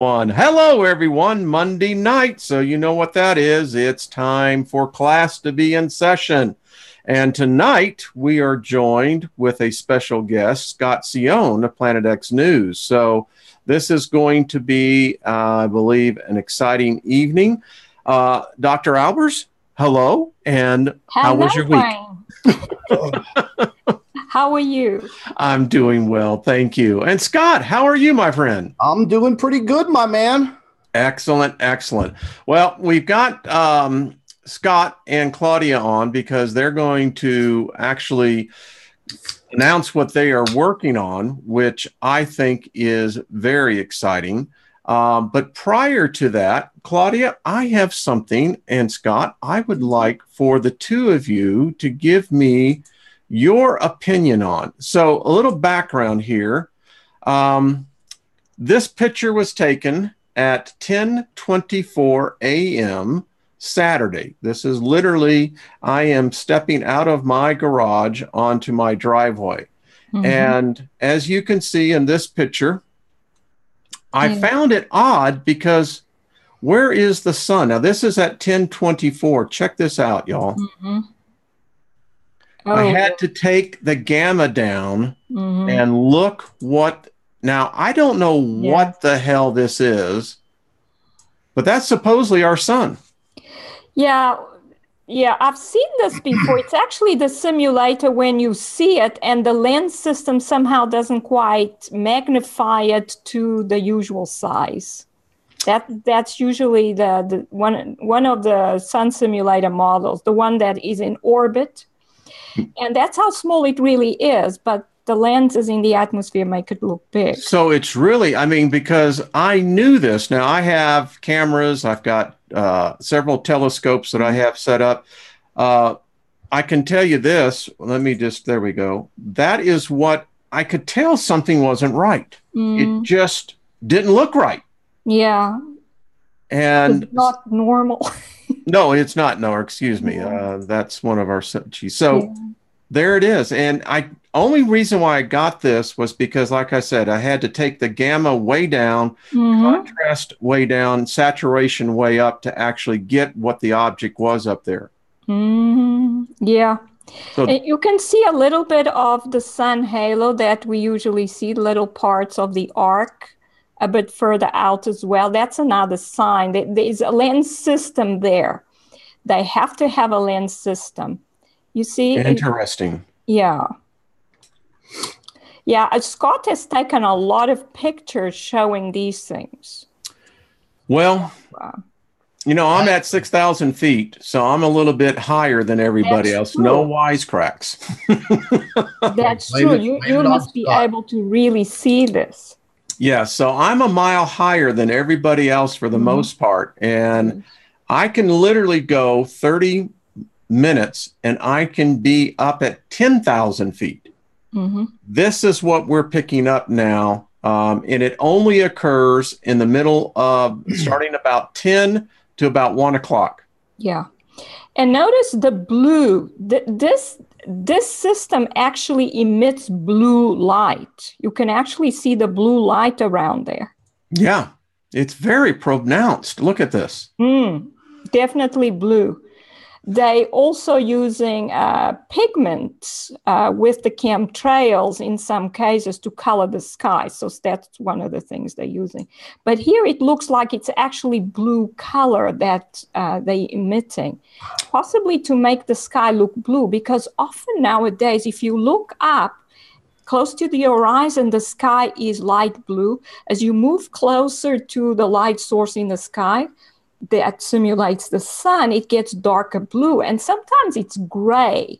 Hello, everyone. Monday night. So, you know what that is. It's time for class to be in session. And tonight we are joined with a special guest, Scott Sion of Planet X News. So, this is going to be, I believe, an exciting evening. Dr. Albers, hello. And how was your week? How are you? I'm doing well, thank you. And Scott, how are you, my friend? I'm doing pretty good, my man. Excellent, excellent. Well, we've got Scott and Claudia on because they're going to actually announce what they are working on, which I think is very exciting. But prior to that, Claudia, I have something, and Scott, I would like for the two of you to give me your opinion on. So a little background here. This picture was taken at 10:24 a.m. Saturday. This is literally, I am stepping out of my garage onto my driveway. Mm-hmm. And as you can see in this picture, I found it odd because where is the sun? Now this is at 10:24. Check this out, y'all. Mm-hmm. I had to take the gamma down and look what, now I don't know what the hell this is, but that's supposedly our sun. Yeah, I've seen this before. It's actually the simulator when you see it, and the lens system somehow doesn't quite magnify it to the usual size. That's usually the one of the sun simulator models, the one that is in orbit. And that's how small it really is, but the lenses in the atmosphere make it look big. So it's really, I mean, because I knew this. Now I have cameras, I've got several telescopes that I have set up. I can tell you this, let me just, there we go. That is what I could tell something wasn't right. It just didn't look right. Yeah. And it's not normal. No, it's not. No, excuse me. That's one of our. So there it is. And only reason why I got this was because, like I said, I had to take the gamma way down, contrast way down, saturation way up to actually get what the object was up there. Yeah. So and you can see a little bit of the sun halo that we usually see, little parts of the arc a bit further out as well. That's another sign that there is a lens system there. They have to have a lens system. You see? Interesting. Yeah. Scott has taken a lot of pictures showing these things. Well, you know, I'm at 6,000 feet, so I'm a little bit higher than everybody else. True. No wisecracks. That's true. You must be able to really see this. Yeah, so I'm a mile higher than everybody else for the most part. And I can literally go 30 minutes and I can be up at 10,000 feet. This is what we're picking up now. And it only occurs in the middle of starting about 10 to about 1 o'clock. Yeah. And notice the blue. This system actually emits blue light. You can actually see the blue light around there. Yeah, it's very pronounced. Look at this. Definitely blue. They also using pigments with the chemtrails in some cases to color the sky. So that's one of the things they're using. But here it looks like it's actually blue color that they're emitting, possibly to make the sky look blue, because often nowadays, if you look up close to the horizon, the sky is light blue. As you move closer to the light source in the sky, that simulates the sun, it gets darker blue, and sometimes it's gray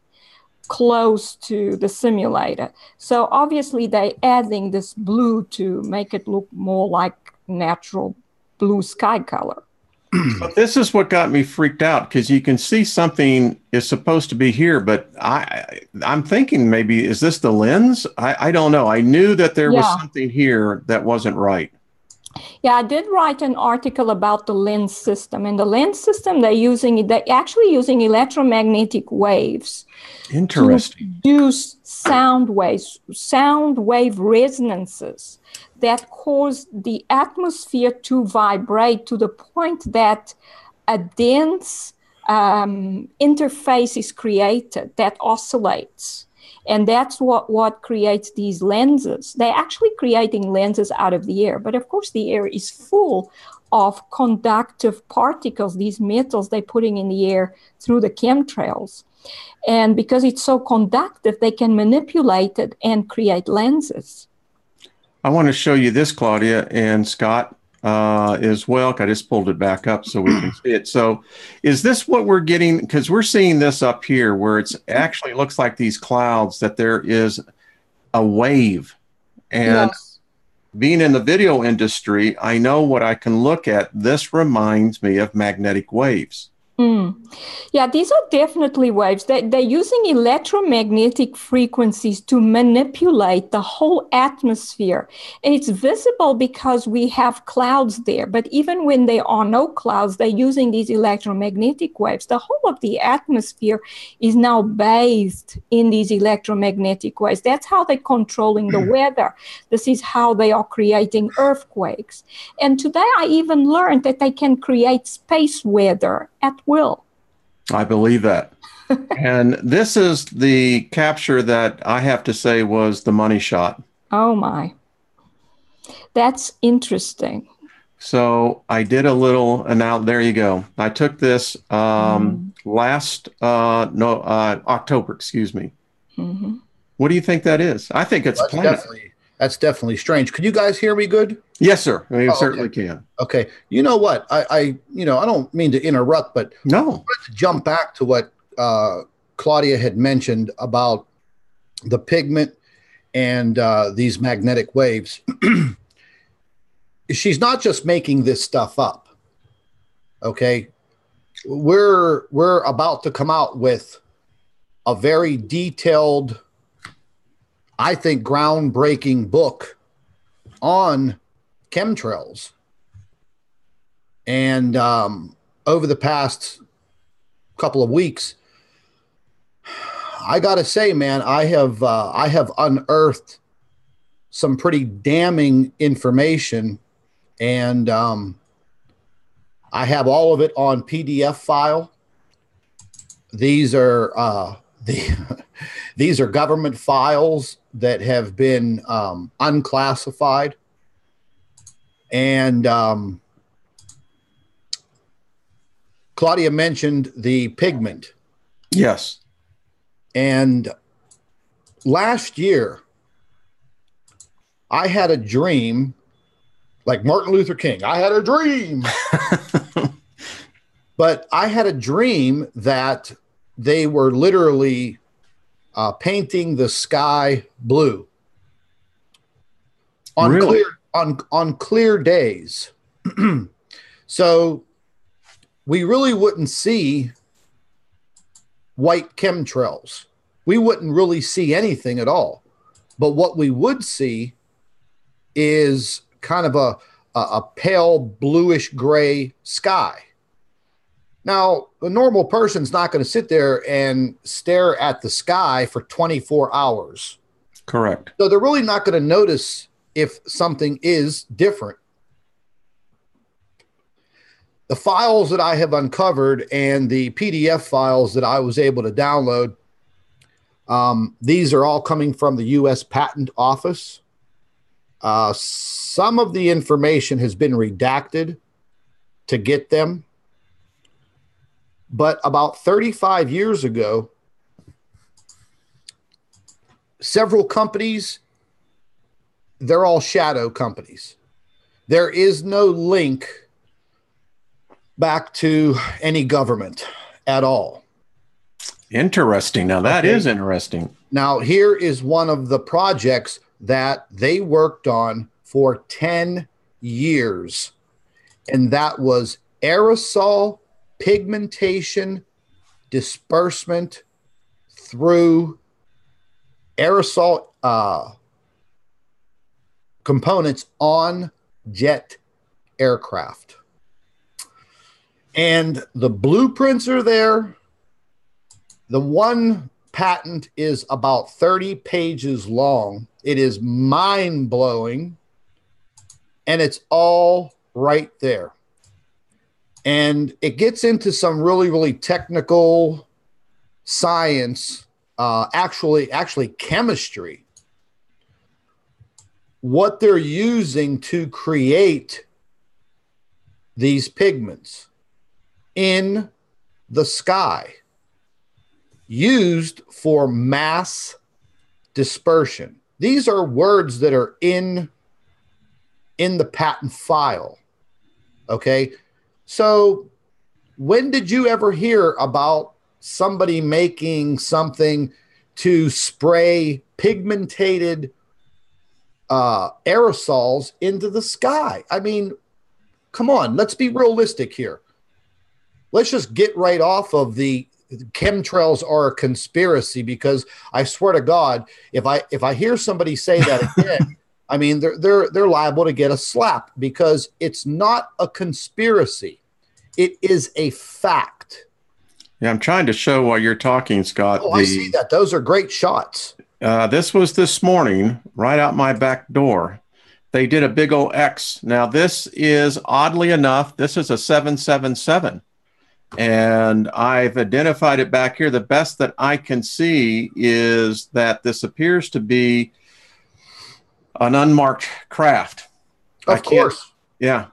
close to the simulator. So obviously they're adding this blue to make it look more like natural blue sky color. But this is what got me freaked out, because you can see something is supposed to be here, but I'm thinking maybe, is this the lens? I don't know. I knew that there was something here that wasn't right. Yeah, I did write an article about the lens system. And the lens system, they're actually using electromagnetic waves to Interesting. produce sound wave resonances that cause the atmosphere to vibrate to the point that a dense interface is created that oscillates. And that's what creates these lenses. They're actually creating lenses out of the air. But of course, the air is full of conductive particles, these metals they're putting in the air through the chemtrails. And because it's so conductive, they can manipulate it and create lenses. I want to show you this, Claudia and Scott, as well. I just pulled it back up so we can see it. So is this what we're getting? Because we're seeing this up here where it's actually looks like these clouds, that there is a wave. And Yes. being in the video industry, I know what I can look at. This reminds me of magnetic waves. Yeah, these are definitely waves. They're using electromagnetic frequencies to manipulate the whole atmosphere. And it's visible because we have clouds there. But even when there are no clouds, they're using these electromagnetic waves. The whole of the atmosphere is now bathed in these electromagnetic waves. That's how they're controlling the weather. This is how they are creating earthquakes. And today I even learned that they can create space weather at will. I believe that. And this is the capture that I have to say was the money shot. Oh my. That's interesting. So I did a little, and now there you go. I took this October, excuse me. What do you think that is? I think it's a planet. That's definitely strange. Could you guys hear me good? Yes, sir. We certainly can. Okay. You know what? I don't mean to interrupt, but no. I wanted to jump back to what Claudia had mentioned about the pigment and these magnetic waves. She's not just making this stuff up. Okay. We're about to come out with a very detailed, I think, groundbreaking book on chemtrails. And over the past couple of weeks, I got to say, man, I have unearthed some pretty damning information, and I have all of it on PDF file. These are these are government files that have been unclassified. And Claudia mentioned the pigment. Yes. And last year, I had a dream, like Martin Luther King. I had a dream. But I had a dream that they were literally painting the sky blue on really? on clear days. So we really wouldn't see white chemtrails. We wouldn't really see anything at all. But what we would see is kind of a pale bluish gray sky. Now, the normal person's not going to sit there and stare at the sky for 24 hours. Correct. So they're really not going to notice if something is different. The files that I have uncovered and the PDF files that I was able to download, these are all coming from the U.S. Patent Office. Some of the information has been redacted to get them. But about 35 years ago, several companies, they're all shadow companies. There is no link back to any government at all. Interesting. Now that is interesting. Now here is one of the projects that they worked on for 10 years. And that was aerosol pigmentation disbursement through aerosol components on jet aircraft. And the blueprints are there. The one patent is about 30 pages long. It is mind-blowing. And it's all right there. And it gets into some really, really technical science, actually chemistry. What they're using to create these pigments in the sky, used for mass dispersion. These are words that are in the patent file. Okay. So when did you ever hear about somebody making something to spray pigmented aerosols into the sky? I mean, come on, let's be realistic here. Let's just get right off of the chemtrails are a conspiracy, because I swear to God, if I hear somebody say that again, I mean, they're liable to get a slap, because it's not a conspiracy. It is a fact. Yeah, I'm trying to show while you're talking, Scott. Oh, I see that. Those are great shots. This was this morning, right out my back door. They did a big old X. Now, this is, oddly enough, this is a 777. And I've identified it back here. The best that I can see is that this appears to be an unmarked craft. Of course. Yeah.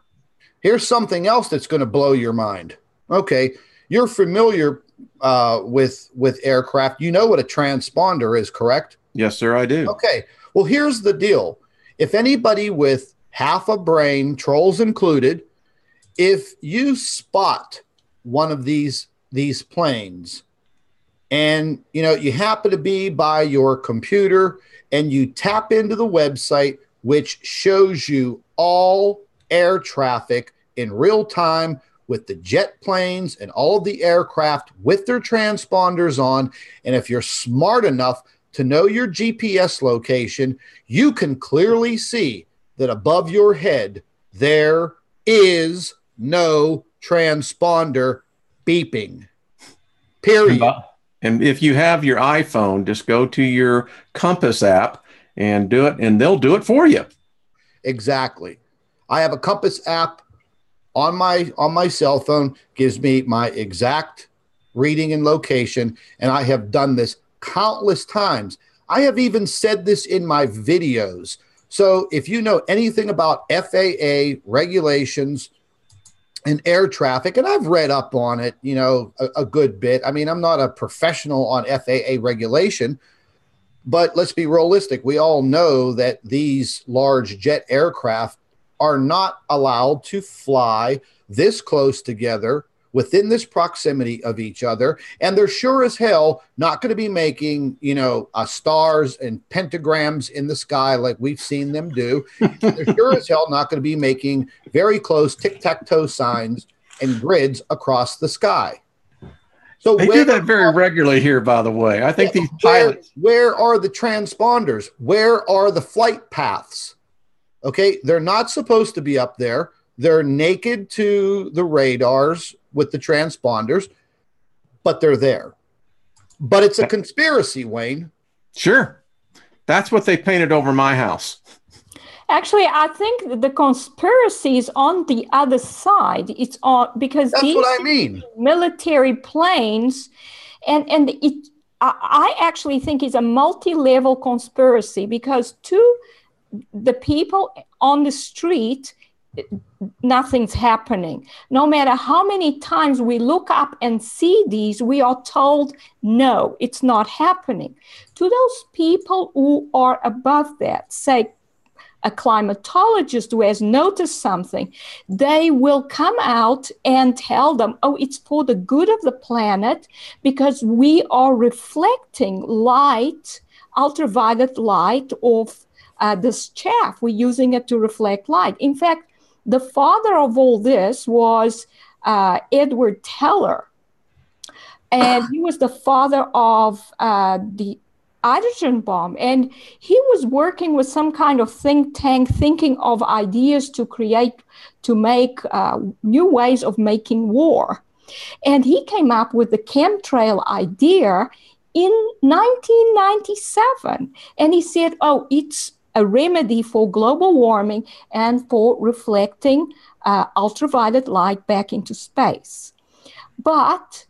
Here's something else that's going to blow your mind. Okay. You're familiar with aircraft. You know what a transponder is, correct? Yes, sir, I do. Okay. Well, here's the deal. If anybody with half a brain, trolls included, if you spot one of these planes and you happen to be by your computer and you tap into the website, which shows you all air traffic in real time with the jet planes and all of the aircraft with their transponders on, and if you're smart enough to know your GPS location, you can clearly see that above your head there is no transponder beeping. Period. And if you have your iPhone, just go to your Compass app and do it, and they'll do it for you. Exactly. I have a Compass app on my cell phone, gives me my exact reading and location, and I have done this countless times. I have even said this in my videos. So if you know anything about FAA regulations and air traffic, and I've read up on it, a good bit. I mean, I'm not a professional on FAA regulation, but let's be realistic. We all know that these large jet aircraft are not allowed to fly this close together within this proximity of each other. And they're sure as hell not going to be making, stars and pentagrams in the sky like we've seen them do. They're sure as hell not going to be making very close tic-tac-toe signs and grids across the sky. So they do that very regularly here, by the way. I think these pilots. Where are the transponders? Where are the flight paths? Okay, they're not supposed to be up there. They're naked to the radars with the transponders, but they're there. But it's a conspiracy, Wayne. Sure. That's what they painted over my house. Actually, I think the conspiracy is on the other side. It's on because that's these what I mean. Military planes, and I actually think it's a multi-level conspiracy, because to the people on the street, nothing's happening. No matter how many times we look up and see these, we are told, no, it's not happening. To those people who are above that, say a climatologist who has noticed something, they will come out and tell them, oh, it's for the good of the planet, because we are reflecting light, ultraviolet light off this chaff. We're using it to reflect light. In fact, the father of all this was Edward Teller, and he was the father of the hydrogen bomb. And he was working with some kind of think tank, thinking of ideas to make new ways of making war. And he came up with the chemtrail idea in 1997. And he said, oh, it's a remedy for global warming and for reflecting ultraviolet light back into space. But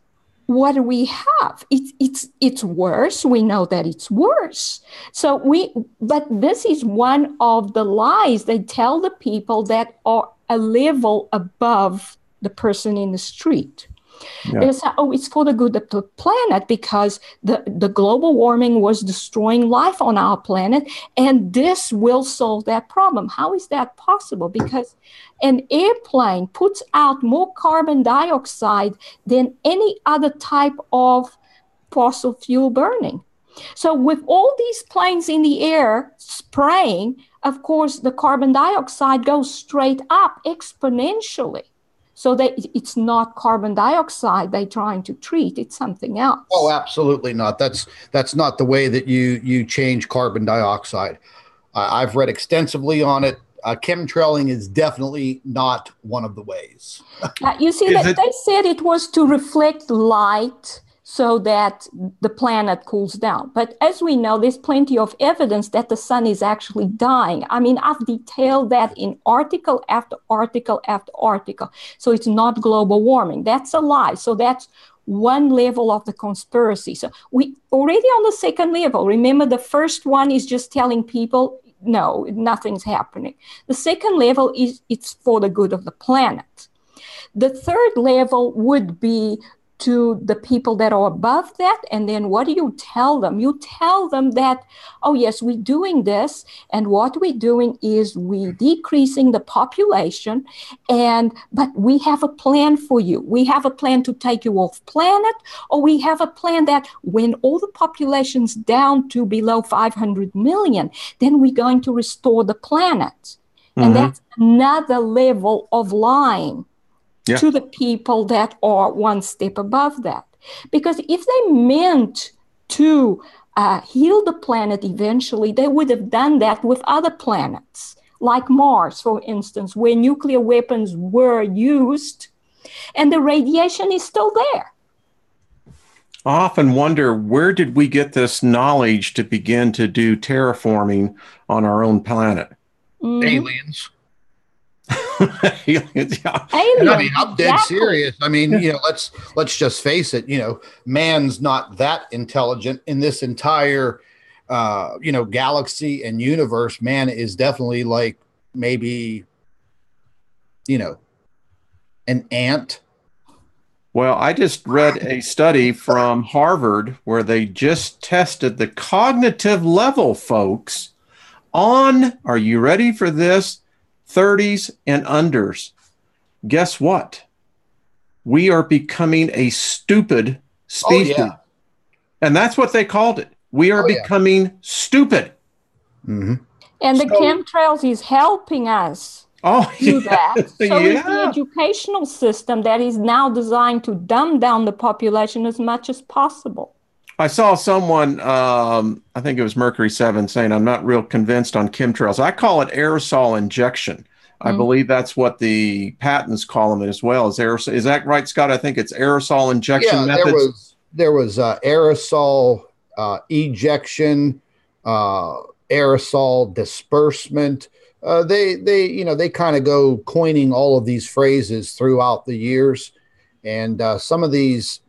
what do we have? It's worse. We know that it's worse. But this is one of the lies they tell the people that are a level above the person in the street. Yeah. They say, oh, it's for the good of the planet because the global warming was destroying life on our planet, and this will solve that problem. How is that possible? Because an airplane puts out more carbon dioxide than any other type of fossil fuel burning. So with all these planes in the air spraying, of course, the carbon dioxide goes straight up exponentially. So it's not carbon dioxide they're trying to treat, it's something else. Oh, absolutely not. That's not the way that you change carbon dioxide. I've read extensively on it. Chemtrailing is definitely not one of the ways. You see, they said it was to reflect light so that the planet cools down. But as we know, there's plenty of evidence that the sun is actually dying. I mean, I've detailed that in article after article after article. So it's not global warming. That's a lie. So that's one level of the conspiracy. So we already on the second level. Remember, the first one is just telling people, no, nothing's happening. The second level is it's for the good of the planet. The third level would be to the people that are above that. And then what do you tell them? You tell them that, oh, yes, we're doing this. And what we're doing is we're decreasing the population. But we have a plan for you. We have a plan to take you off planet, or we have a plan that when all the population's down to below 500 million, then we're going to restore the planet. Mm-hmm. And that's another level of lying. Yeah. To the people that are one step above that. Because if they meant to heal the planet eventually, they would have done that with other planets, like Mars, for instance, where nuclear weapons were used and the radiation is still there. I often wonder, where did we get this knowledge to begin to do terraforming on our own planet? Mm-hmm. Aliens. Aliens, yeah. Aliens, I mean, I'm dead serious. I mean, let's just face it. Man's not that intelligent in this entire, galaxy and universe. Man is definitely like maybe, an ant. Well, I just read a study from Harvard where they just tested the cognitive level, folks, on, are you ready for this? 30s and unders. Guess what? We are becoming a stupid species. Oh, yeah. And that's what they called it. We are becoming stupid. Mm-hmm. And the chemtrails is helping us do that. So is the educational system that is now designed to dumb down the population as much as possible. I saw someone, I think it was Mercury 7, saying, I'm not real convinced on chemtrails. I call it aerosol injection. I believe that's what the patents call them as well. Is that right, Scott? I think it's aerosol injection methods. There was aerosol ejection, aerosol disbursement. They kind of go coining all of these phrases throughout the years. And some of these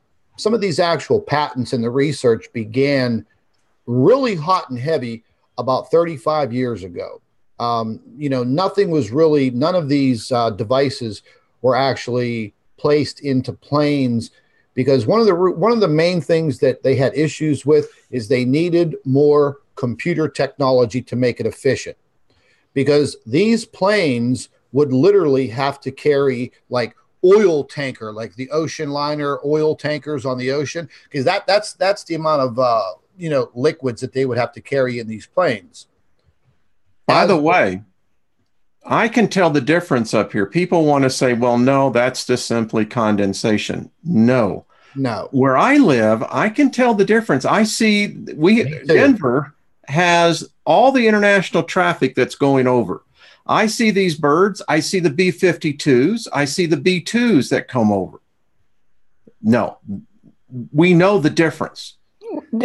actual patents and the research began really hot and heavy about 35 years ago. Nothing was really, none of these devices were actually placed into planes because one of the main things that they had issues with is they needed more computer technology to make it efficient, because these planes would literally have to carry like oil tanker, like the ocean liner oil tankers on the ocean, because that's the amount of liquids that they would have to carry in these planes. By the way, I can tell the difference up here. People want to say, well, no, that's just simply condensation. No, No. Where I live, I can tell the difference. I see Denver has all the international traffic that's going over. I see these birds. I see the B-52s. I see the B-2s that come over. No, we know the difference.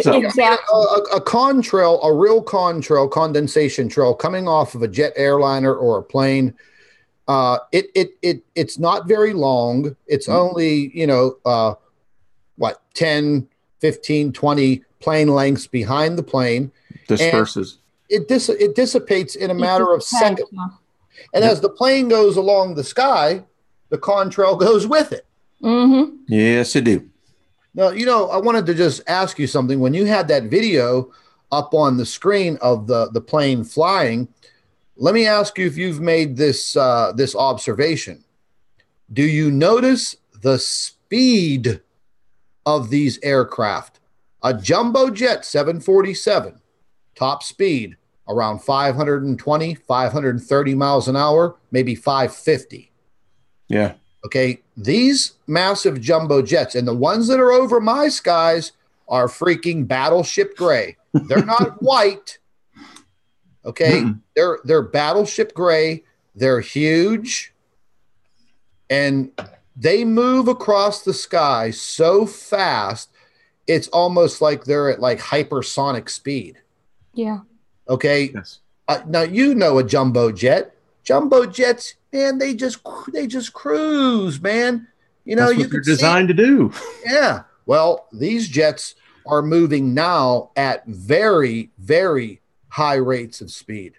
So, Exactly. A contrail, a real contrail, condensation trail coming off of a jet airliner or a plane, it's not very long. It's only, 10, 15, 20 plane lengths behind the plane. Disperses. And it dissipates in a matter of seconds. And Yep. as the plane goes along the sky, the contrail goes with it. Mm-hmm. Yes, it do. Now, I wanted to just ask you something. When you had that video up on the screen of the plane flying, let me ask you if you've made this observation. Do you notice the speed of these aircraft? A jumbo jet 747, top speed around 520, 530 miles an hour, maybe 550. Yeah. Okay, these massive jumbo jets and the ones that are over my skies are freaking battleship gray. They're not white. Okay, they're battleship gray. They're huge, and they move across the sky so fast, it's almost like they're at like hypersonic speed. Yeah. Okay. Yes. Now a jumbo jet. Jumbo jets, man, they just cruise, man. That's what they're designed to do. Yeah. Well, these jets are moving now at very, very high rates of speed.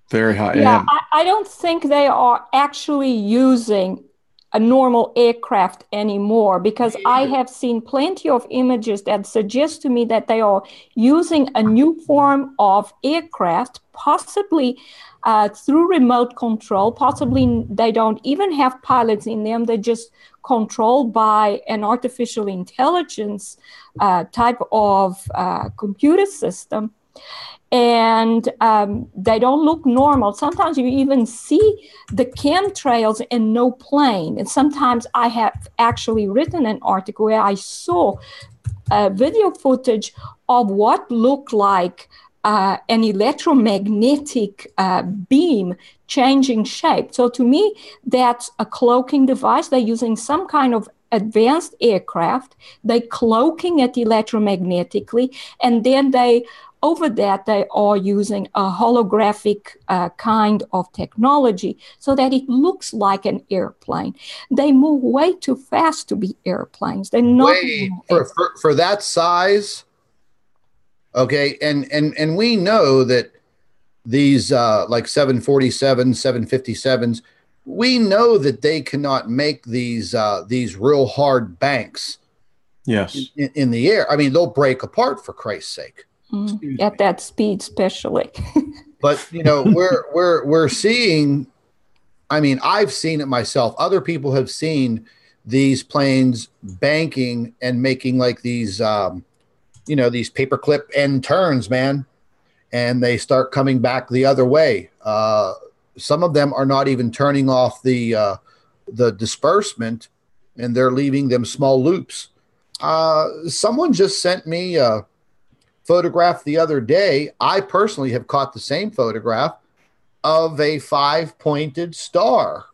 Very high. Yeah, I don't think they are actually using a normal aircraft anymore, because I have seen plenty of images that suggest to me that they are using a new form of aircraft, possibly through remote control. Possibly they don't even have pilots in them. They're just controlled by an artificial intelligence type of computer system. And they don't look normal. Sometimes you even see the chemtrails in no plane. And sometimes I have actually written an article where I saw video footage of what looked like an electromagnetic beam changing shape. So to me, that's a cloaking device. They're using some kind of advanced aircraft. They're cloaking it electromagnetically, and then over that, they are using a holographic kind of technology so that it looks like an airplane. They move way too fast to be airplanes. They're not for that size. Okay, and we know that these like 747s, 757s, we know that they cannot make these real hard banks. Yes. In the air. I mean, they'll break apart, for Christ's sake. At that speed, especially. But we're seeing. I mean, I've seen it myself. Other people have seen these planes banking and making like these, these paperclip end turns, man, and they start coming back the other way. Some of them are not even turning off the disbursement, and they're leaving them small loops. Someone just sent me a photograph the other day. I personally have caught the same photograph of a 5-pointed star,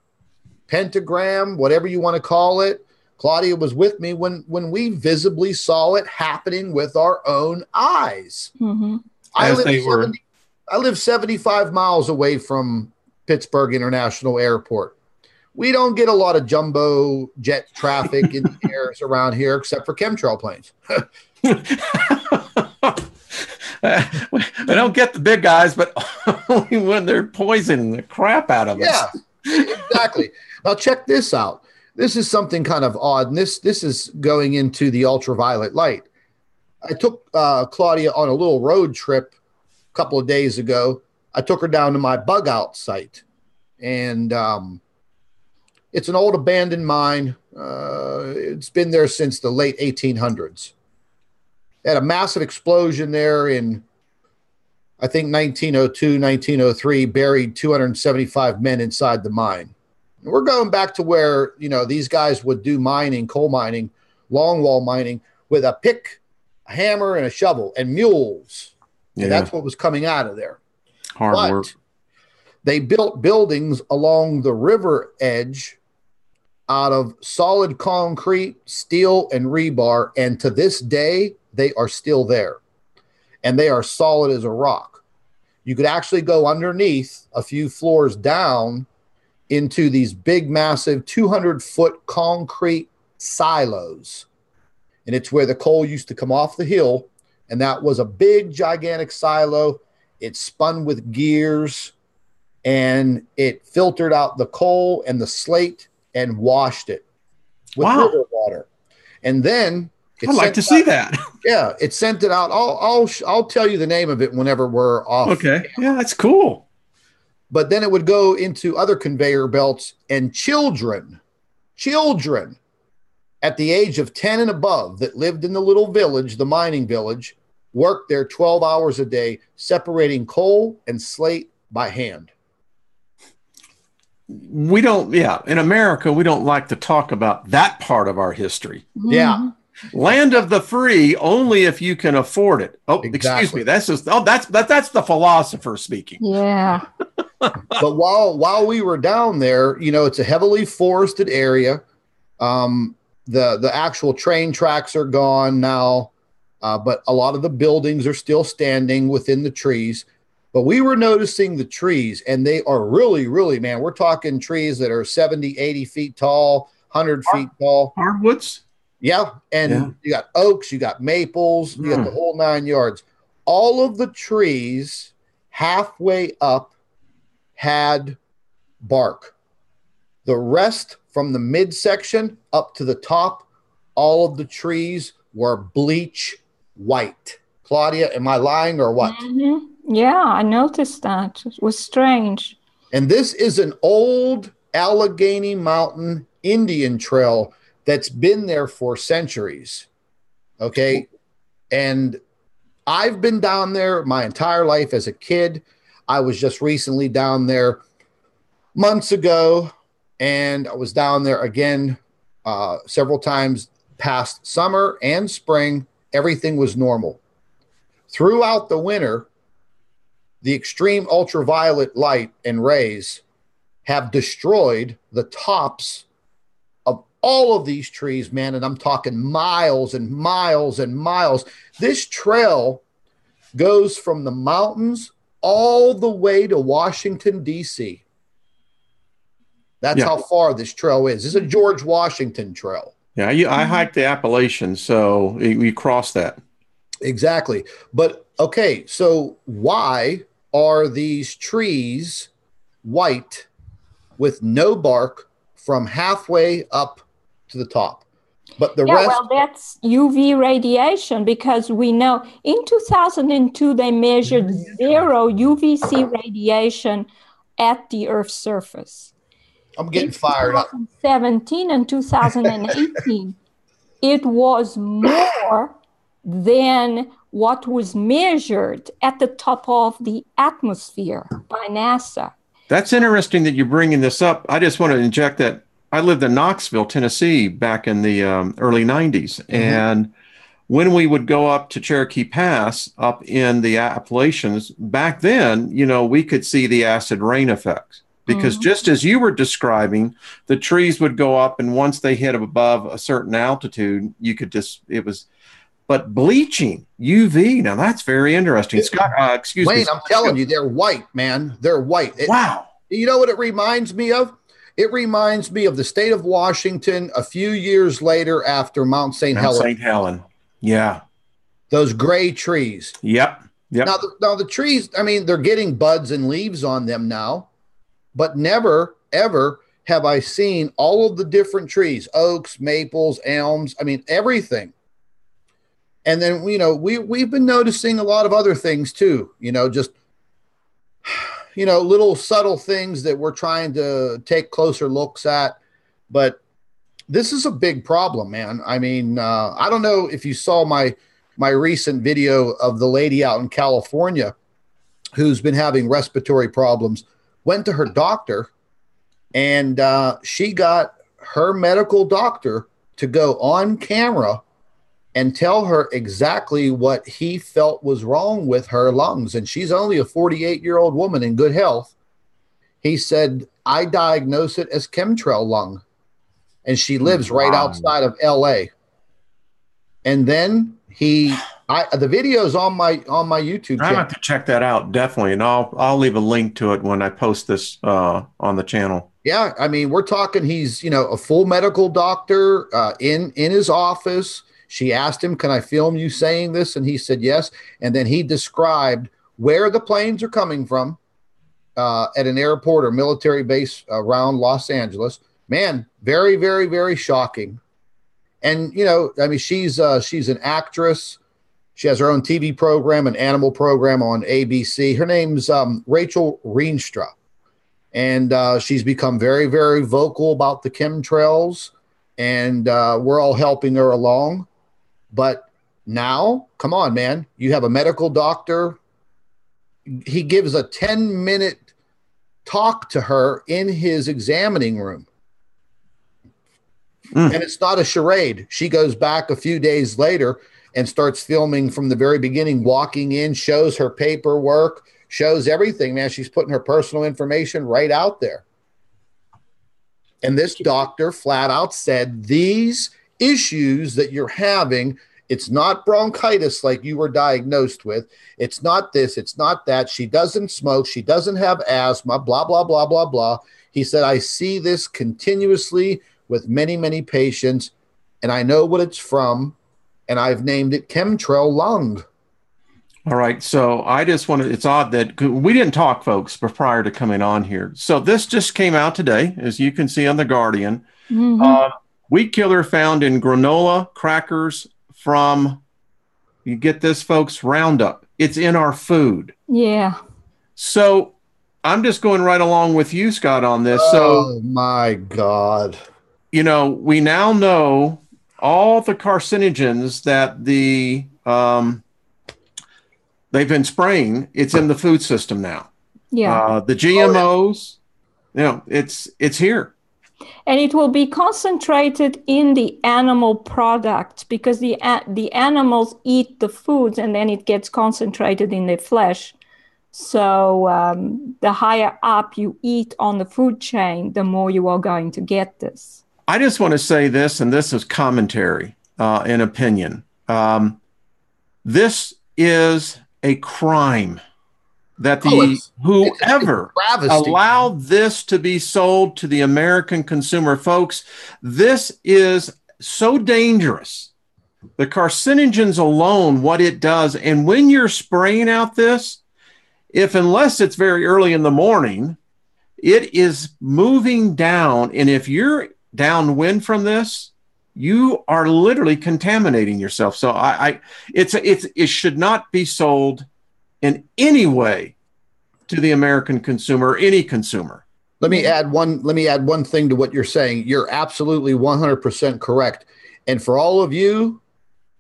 pentagram, whatever you want to call it. Claudia was with me when we visibly saw it happening with our own eyes. Mm-hmm. I live 75 miles away from Pittsburgh International Airport. We don't get a lot of jumbo jet traffic in the airs around here, except for chemtrail planes. We don't get the big guys, but only when they're poisoning the crap out of us. Yeah, exactly. Now check this out. This is something kind of odd, and this is going into the ultraviolet light. I took Claudia on a little road trip a couple of days ago. I took her down to my bug out site, and it's an old abandoned mine. It's been there since the late 1800s. Had a massive explosion there in, I think, 1902, 1903, buried 275 men inside the mine. And we're going back to where, these guys would do mining, coal mining, longwall mining with a pick, a hammer, and a shovel, and mules. Yeah. And that's what was coming out of there. Hard work. They built buildings along the river edge out of solid concrete, steel, and rebar. And to this day, they are still there. And they are solid as a rock. You could actually go underneath a few floors down into these big, massive 200-foot concrete silos. And it's where the coal used to come off the hill. And that was a big, gigantic silo. It spun with gears, and it filtered out the coal and the slate and washed it with river water. And then I'd like to see that. Yeah, it sent it out. I'll tell you the name of it whenever we're off. Okay. Yeah, that's cool. But then it would go into other conveyor belts, and children at the age of 10 and above that lived in the little village, the mining village, worked there 12 hours a day, separating coal and slate by hand. We don't, in America, we don't like to talk about that part of our history. Yeah. Land of the free, only if you can afford it. Oh, exactly. Excuse me. That's just, that's the philosopher speaking. Yeah. But while we were down there, it's a heavily forested area. The actual train tracks are gone now, but a lot of the buildings are still standing within the trees. But we were noticing the trees, and they are really, really, man, we're talking trees that are 70, 80 feet tall, 100 feet tall. Hardwoods? Yeah. And you got oaks, you got maples, you got the whole 9 yards. All of the trees halfway up had bark. The rest from the midsection up to the top, all of the trees were bleach white. Claudia, am I lying or what? Mm-hmm. Yeah, I noticed that. It was strange. And this is an old Allegheny Mountain Indian trail that's been there for centuries. Okay. And I've been down there my entire life as a kid. I was just recently down there months ago, and I was down there again several times past summer and spring. Everything was normal. Throughout the winter, the extreme ultraviolet light and rays have destroyed the tops of all of these trees, man. And I'm talking miles and miles and miles. This trail goes from the mountains all the way to Washington, D.C. That's how far this trail is. This is a George Washington trail. Yeah, I hiked the Appalachians, so we crossed that. Exactly. But, okay, so why are these trees white with no bark from halfway up to the top? But the rest... well, that's UV radiation, because we know in 2002 they measured 0 UVC radiation at the Earth's surface. I'm getting fired up. 2017 and 2018, it was more than what was measured at the top of the atmosphere by NASA. That's interesting that you're bringing this up. I just want to inject that I lived in Knoxville, Tennessee, back in the early 90s. Mm-hmm. And when we would go up to Cherokee Pass up in the Appalachians, back then, we could see the acid rain effects. Because just as you were describing, the trees would go up, and once they hit above a certain altitude, you could but bleaching, UV, now that's very interesting. Scott, excuse me. Wayne, I'm telling you, they're white, man. They're white. Wow. You know what it reminds me of? It reminds me of the state of Washington a few years later after Mount St. Helens. St. Helen. Yeah. Those gray trees. Yep. Now the trees, I mean, they're getting buds and leaves on them now. But never, ever have I seen all of the different trees, oaks, maples, elms, I mean, everything. And then, we've been noticing a lot of other things too, just, little subtle things that we're trying to take closer looks at. But this is a big problem, man. I mean, I don't know if you saw my recent video of the lady out in California who's been having respiratory problems. Went to her doctor, and she got her medical doctor to go on camera and tell her exactly what he felt was wrong with her lungs. And she's only a 48-year-old woman in good health. He said, I diagnose it as chemtrail lung. And she lives right outside of LA. And then the video's on my YouTube channel. I have to check that out, definitely. And I'll leave a link to it when I post this on the channel. Yeah, I mean, we're talking he's, a full medical doctor in his office. She asked him, can I film you saying this? And he said yes. And then he described where the planes are coming from at an airport or military base around Los Angeles. Man, very, very, very shocking. And, I mean, she's an actress. She has her own TV program, an animal program on ABC. Her name's Rachel Reenstra. And she's become very, very vocal about the chemtrails. And we're all helping her along. But now, come on, man. You have a medical doctor. He gives a 10-minute talk to her in his examining room. And it's not a charade. She goes back a few days later and starts filming from the very beginning, walking in, shows her paperwork, shows everything, man. She's putting her personal information right out there. And this doctor flat out said, these issues that you're having, it's not bronchitis like you were diagnosed with. It's not this, it's not that. She doesn't smoke. She doesn't have asthma, blah, blah, blah, blah, blah. He said, I see this continuously with many, many patients, and I know what it's from, and I've named it chemtrail lung. All right. So I just wanted, it's odd that we didn't talk, folks, prior to coming on here. So this just came out today, as you can see on The Guardian. Weed killer found in granola crackers from, you get this, folks, Roundup. It's in our food. Yeah. So I'm just going right along with you, Scott, on this. Oh, my God. We now know all the carcinogens that they've been spraying. It's in the food system now. Yeah. The GMOs, it's here. And it will be concentrated in the animal product because the animals eat the foods and then it gets concentrated in their flesh. So the higher up you eat on the food chain, the more you are going to get this. I just want to say this, and this is commentary and opinion. This is a crime that whoever allowed this to be sold to the American consumer. Folks, this is so dangerous. The carcinogens alone, what it does, and when you're spraying out this, unless it's very early in the morning, it is moving down, and if you're downwind from this, you are literally contaminating yourself. So it should not be sold in any way to the American consumer, or any consumer. Let me add one thing to what you're saying. You're absolutely 100% correct. And for all of you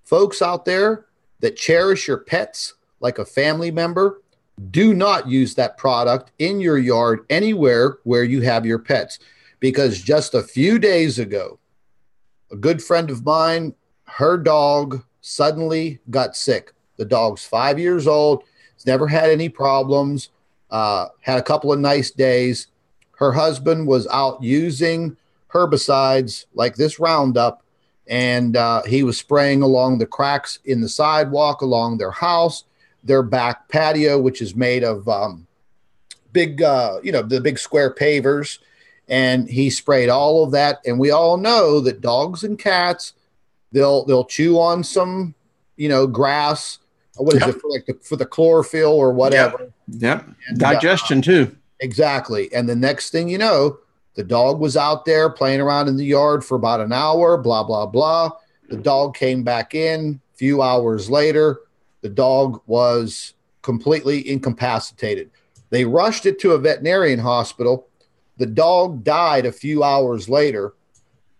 folks out there that cherish your pets like a family member, do not use that product in your yard anywhere where you have your pets. Because just a few days ago, a good friend of mine, her dog suddenly got sick. The dog's 5 years old. He's never had any problems. Had a couple of nice days. Her husband was out using herbicides like this Roundup, and he was spraying along the cracks in the sidewalk, along their house, their back patio, which is made of the big square pavers. And he sprayed all of that. And we all know that dogs and cats, they'll chew on some, grass. What is it for the chlorophyll or whatever? Yep. Digestion too. Exactly. And the next thing you know, the dog was out there playing around in the yard for about an hour, blah, blah, blah. The dog came back in a few hours later. The dog was completely incapacitated. They rushed it to a veterinarian hospital. The dog died a few hours later,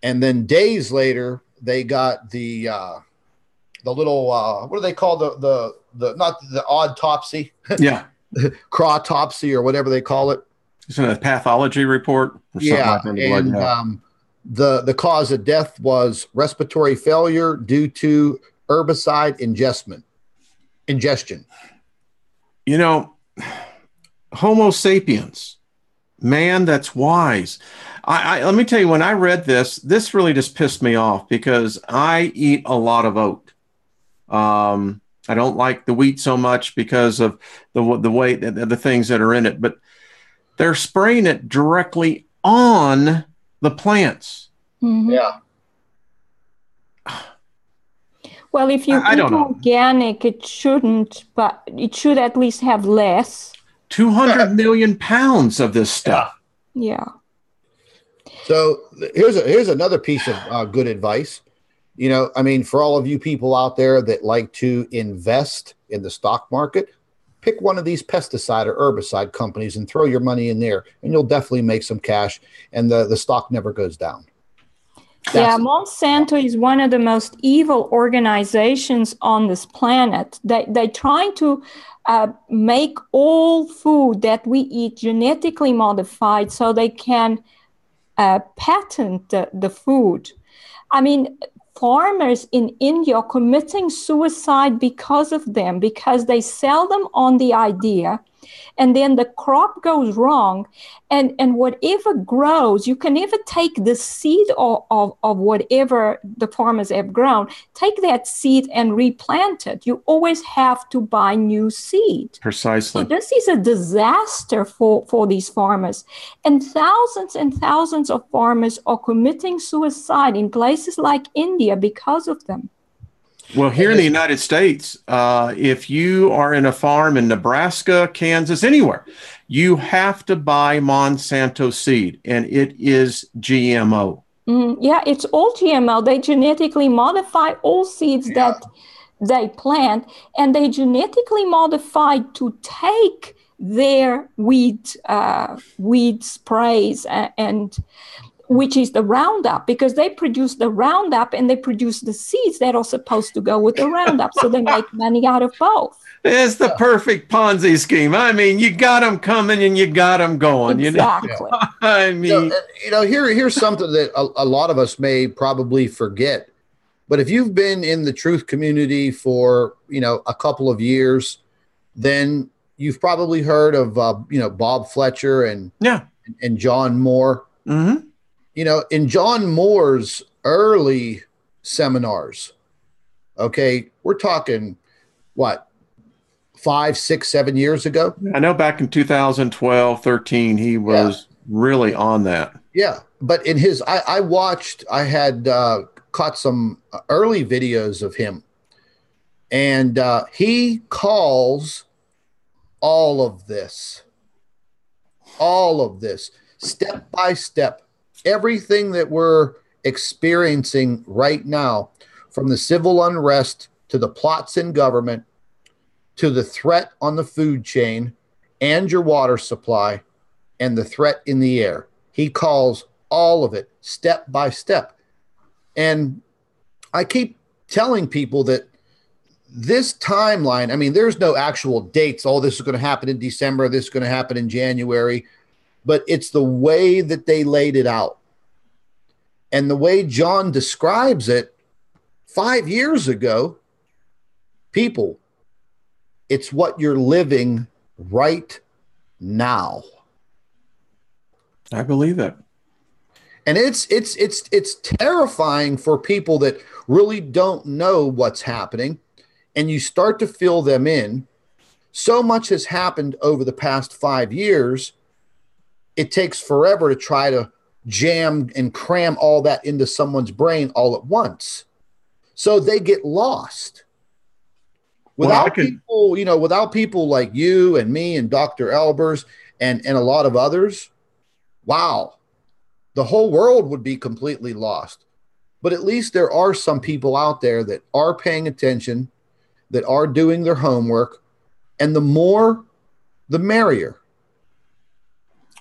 and then days later, they got the little what do they call the not the autopsy, crawtopsy or whatever they call it. It's a pathology report. Or and The cause of death was respiratory failure due to herbicide ingestion. You know, Homo sapiens, man that's wise. Let me tell you, when I read this really just pissed me off because I eat a lot of oat. I don't like the wheat so much because of the way the things that are in it, but they're spraying it directly on the plants. Mm-hmm. Yeah. Well, if you eat organic, it shouldn't, but it should at least have less. 200 million pounds of this stuff. Yeah. So here's another piece of good advice. You know, I mean, for all of you people out there that like to invest in the stock market, pick one of these pesticide or herbicide companies and throw your money in there, and you'll definitely make some cash, and the stock never goes down. Monsanto is one of the most evil organizations on this planet. They trying to make all food that we eat genetically modified so they can patent the food. I mean, farmers in India are committing suicide because of them, because they sell them on the idea, and then the crop goes wrong, and whatever grows, you can never take the seed of whatever the farmers have grown, take that seed and replant it. You always have to buy new seed. Precisely. So this is a disaster for these farmers. And thousands of farmers are committing suicide in places like India because of them. Well, here in the United States, if you are in a farm in Nebraska, Kansas, anywhere, you have to buy Monsanto seed, and it is GMO. Yeah, it's all GMO. They genetically modify all seeds that they plant, and they genetically modified to take their weed sprays and which is the Roundup, because they produce the Roundup and they produce the seeds that are supposed to go with the Roundup. So they make money out of both. It's the perfect Ponzi scheme. I mean, you got them coming and you got them going. Exactly. You know? I mean, here's something that a lot of us may probably forget. But if you've been in the truth community for, a couple of years, then you've probably heard of, Bob Fletcher and John Moore. Mm-hmm. In John Moore's early seminars, okay, we're talking, 5, 6, 7 years ago? I know back in 2012, 13, he was really on that. Yeah. But in his, I had caught some early videos of him, and he calls all of this step by step. Everything that we're experiencing right now, from the civil unrest to the plots in government to the threat on the food chain and your water supply and the threat in the air. He calls all of it step by step. And I keep telling people that this timeline, I mean, there's no actual dates. Oh, this is going to happen in December. This is going to happen in January. But it's the way that they laid it out. And the way John describes it 5 years ago, people, it's what you're living right now. I believe it. And it's terrifying for people that really don't know what's happening, and you start to fill them in. So much has happened over the past 5 years. It takes forever to try to jam and cram all that into someone's brain all at once. So they get lost. Without people like you and me and Dr. Albers and a lot of others, wow, the whole world would be completely lost. But at least there are some people out there that are paying attention, that are doing their homework, and the more, the merrier.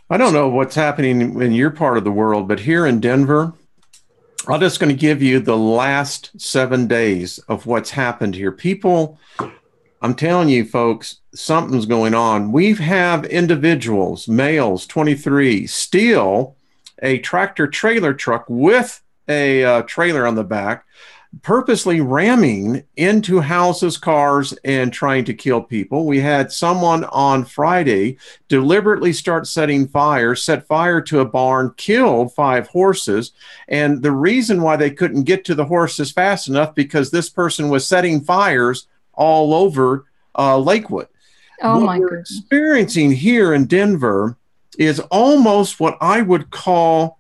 I don't know what's happening in your part of the world, but here in Denver, I'm just going to give you the last 7 days of what's happened here. People, I'm telling you, folks, something's going on. We have individuals, males, 23, steal a tractor trailer truck with a trailer on the back, purposely ramming into houses, cars, and trying to kill people. We had someone on Friday deliberately set fire to a barn, killed 5 horses. And the reason why they couldn't get to the horses fast enough, because this person was setting fires all over Lakewood. Oh, what my we're goodness. experiencing here in Denver is almost what I would call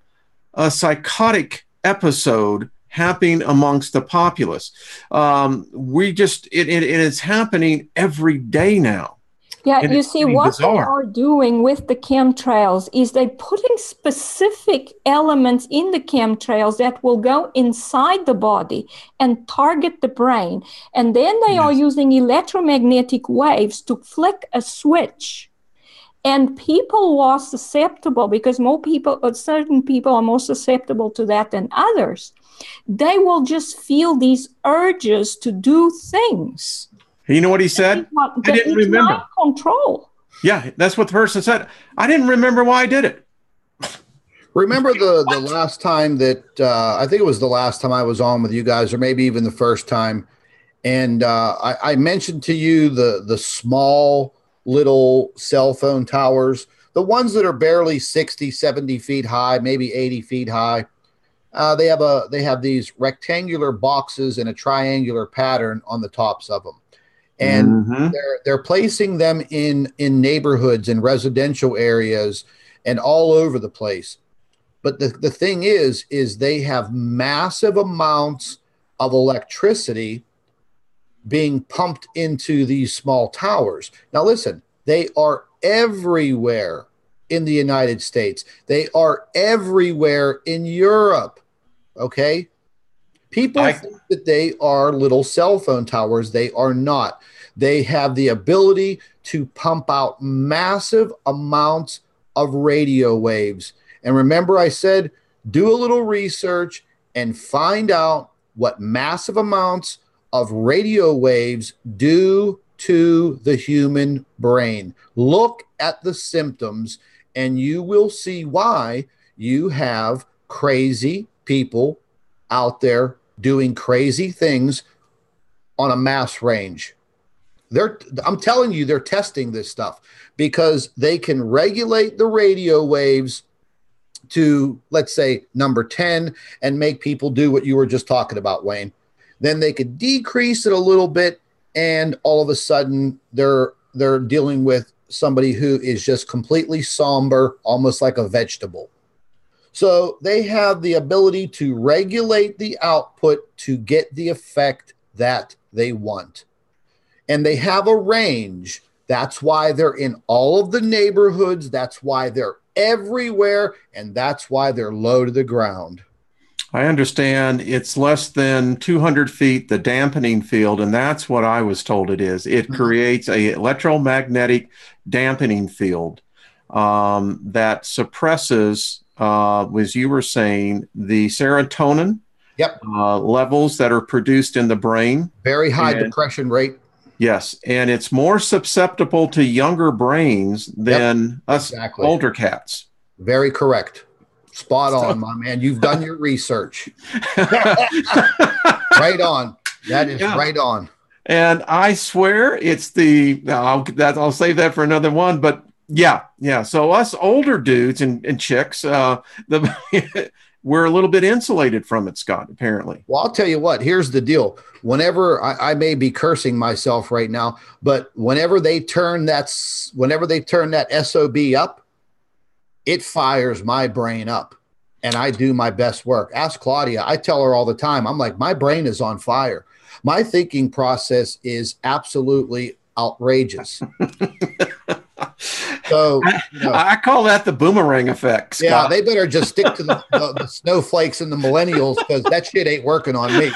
a psychotic episode happening amongst the populace. It is happening every day now. Yeah, And you it's see, pretty what bizarre. they are doing with the chemtrails is they're putting specific elements in the chemtrails that will go inside the body and target the brain. And then they are using electromagnetic waves to flick a switch. And people who are susceptible, because certain people are more susceptible to that than others, they will just feel these urges to do things. You know what he said? I didn't remember. Mind control. Yeah, that's what the person said. I didn't remember why I did it. Remember the last time that I think it was the last time I was on with you guys, or maybe even the first time, and I mentioned to you the small little cell phone towers, the ones that are barely 60, 70 feet high, maybe 80 feet high. They have these rectangular boxes in a triangular pattern on the tops of them. And they're placing them in neighborhoods and residential areas and all over the place. But the thing is they have massive amounts of electricity being pumped into these small towers. Now, listen, they are everywhere in the United States. They are everywhere in Europe. Okay? People think that they are little cell phone towers. They are not. They have the ability to pump out massive amounts of radio waves. And remember, I said, do a little research and find out what massive amounts of radio waves do to the human brain. Look at the symptoms, and you will see why you have crazy people out there doing crazy things on a mass range. I'm telling you, they're testing this stuff because they can regulate the radio waves to, let's say, number 10 and make people do what you were just talking about, Wayne. Then they could decrease it a little bit, and all of a sudden they're dealing with somebody who is just completely somber, almost like a vegetable. So they have the ability to regulate the output to get the effect that they want. And they have a range. That's why they're in all of the neighborhoods. That's why they're everywhere. And that's why they're low to the ground. I understand it's less than 200 feet, the dampening field, and that's what I was told it is. It creates an electromagnetic dampening field that suppresses, as you were saying, the serotonin levels that are produced in the brain. Very high depression rate. Yes, and it's more susceptible to younger brains than us older cats. Very correct. Spot on, my man. You've done your research. Right on. That is right on. And I swear it's I'll save that for another one. But yeah. So us older dudes and chicks, we're a little bit insulated from it, Scott, apparently. Well, I'll tell you what, here's the deal. Whenever I may be cursing myself right now, but whenever they turn that SOB up, it fires my brain up and I do my best work. Ask Claudia. I tell her all the time, I'm like, my brain is on fire. My thinking process is absolutely outrageous. So I call that the boomerang effect, Scott. Yeah, they better just stick to the snowflakes and the millennials, because that shit ain't working on me.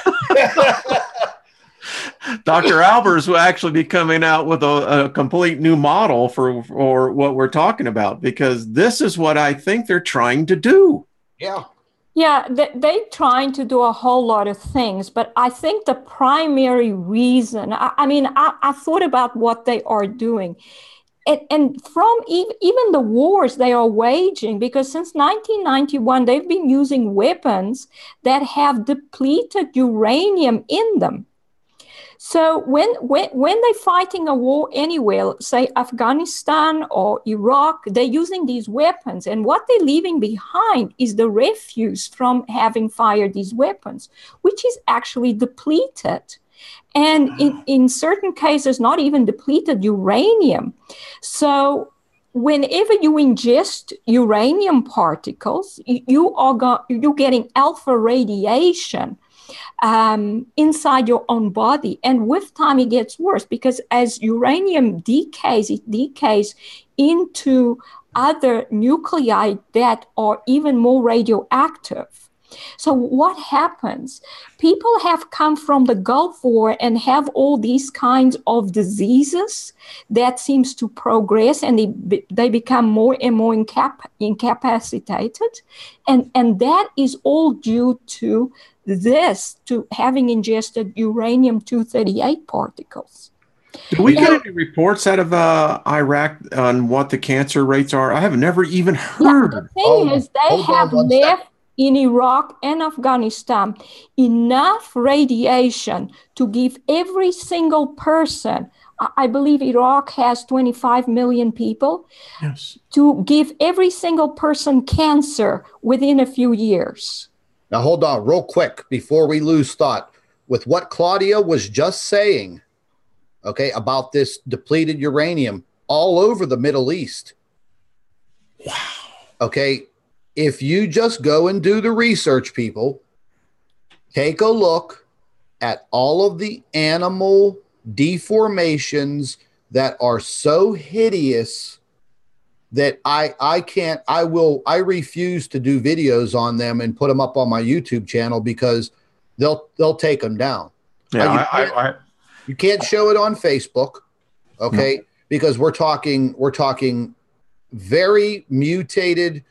Dr. Albers will actually be coming out with a complete new model for what we're talking about, because this is what I think they're trying to do. Yeah, they're trying to do a whole lot of things, but I think the primary reason, I thought about what they are doing. and from even the wars they are waging, because since 1991 they've been using weapons that have depleted uranium in them. So when they're fighting a war anywhere, say Afghanistan or Iraq, they're using these weapons. And what they're leaving behind is the refuse from having fired these weapons, which is actually depleted. And in certain cases, not even depleted uranium. So whenever you ingest uranium particles, you're getting alpha radiation inside your own body. And with time, it gets worse, because as uranium decays, it decays into other nuclei that are even more radioactive. So what happens? People have come from the Gulf War and have all these kinds of diseases that seems to progress, and they become more and more incapacitated. And that is all due to to having ingested uranium-238 particles. Do we get any reports out of Iraq on what the cancer rates are? I have never even heard. Yeah, the thing is, they have left in Iraq and Afghanistan enough radiation to give every single person, I believe Iraq has 25 million people, yes, to give every single person cancer within a few years. Now, hold on real quick before we lose thought with what Claudia was just saying, okay, about this depleted uranium all over the Middle East. Wow. Okay, if you just go and do the research, people, take a look at all of the animal deformations that are so hideous that I refuse to do videos on them and put them up on my YouTube channel, because they'll take them down. Yeah, you can't show it on Facebook, okay? No. Because we're talking very mutated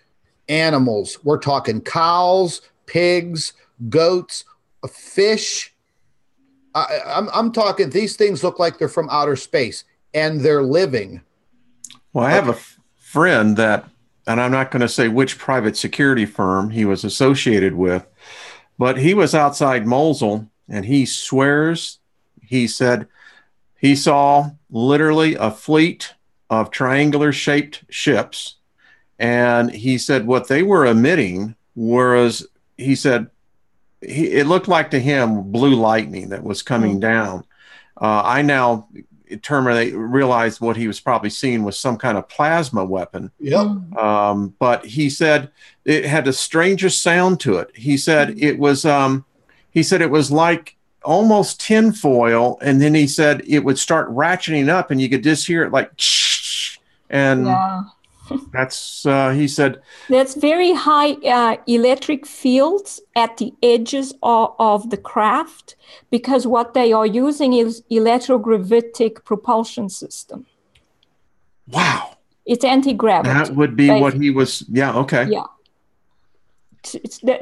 animals. We're talking cows, pigs, goats, fish. I'm talking, these things look like they're from outer space, and they're living. Well, I have a friend that, and I'm not going to say which private security firm he was associated with, but he was outside Mosul, and he swears, he said he saw literally a fleet of triangular shaped ships. And he said what they were emitting was, he said, it looked like to him blue lightning that was coming down. I now realized what he was probably seeing was some kind of plasma weapon. Yep. But he said it had the strangest sound to it. He said it was like almost tinfoil, and then he said it would start ratcheting up, and you could just hear it like, and yeah. That's he said that's very high electric fields at the edges of the craft, because what they are using is electrogravitic propulsion system. Wow. It's anti-gravity. That would be what he was. Yeah. Okay. Yeah.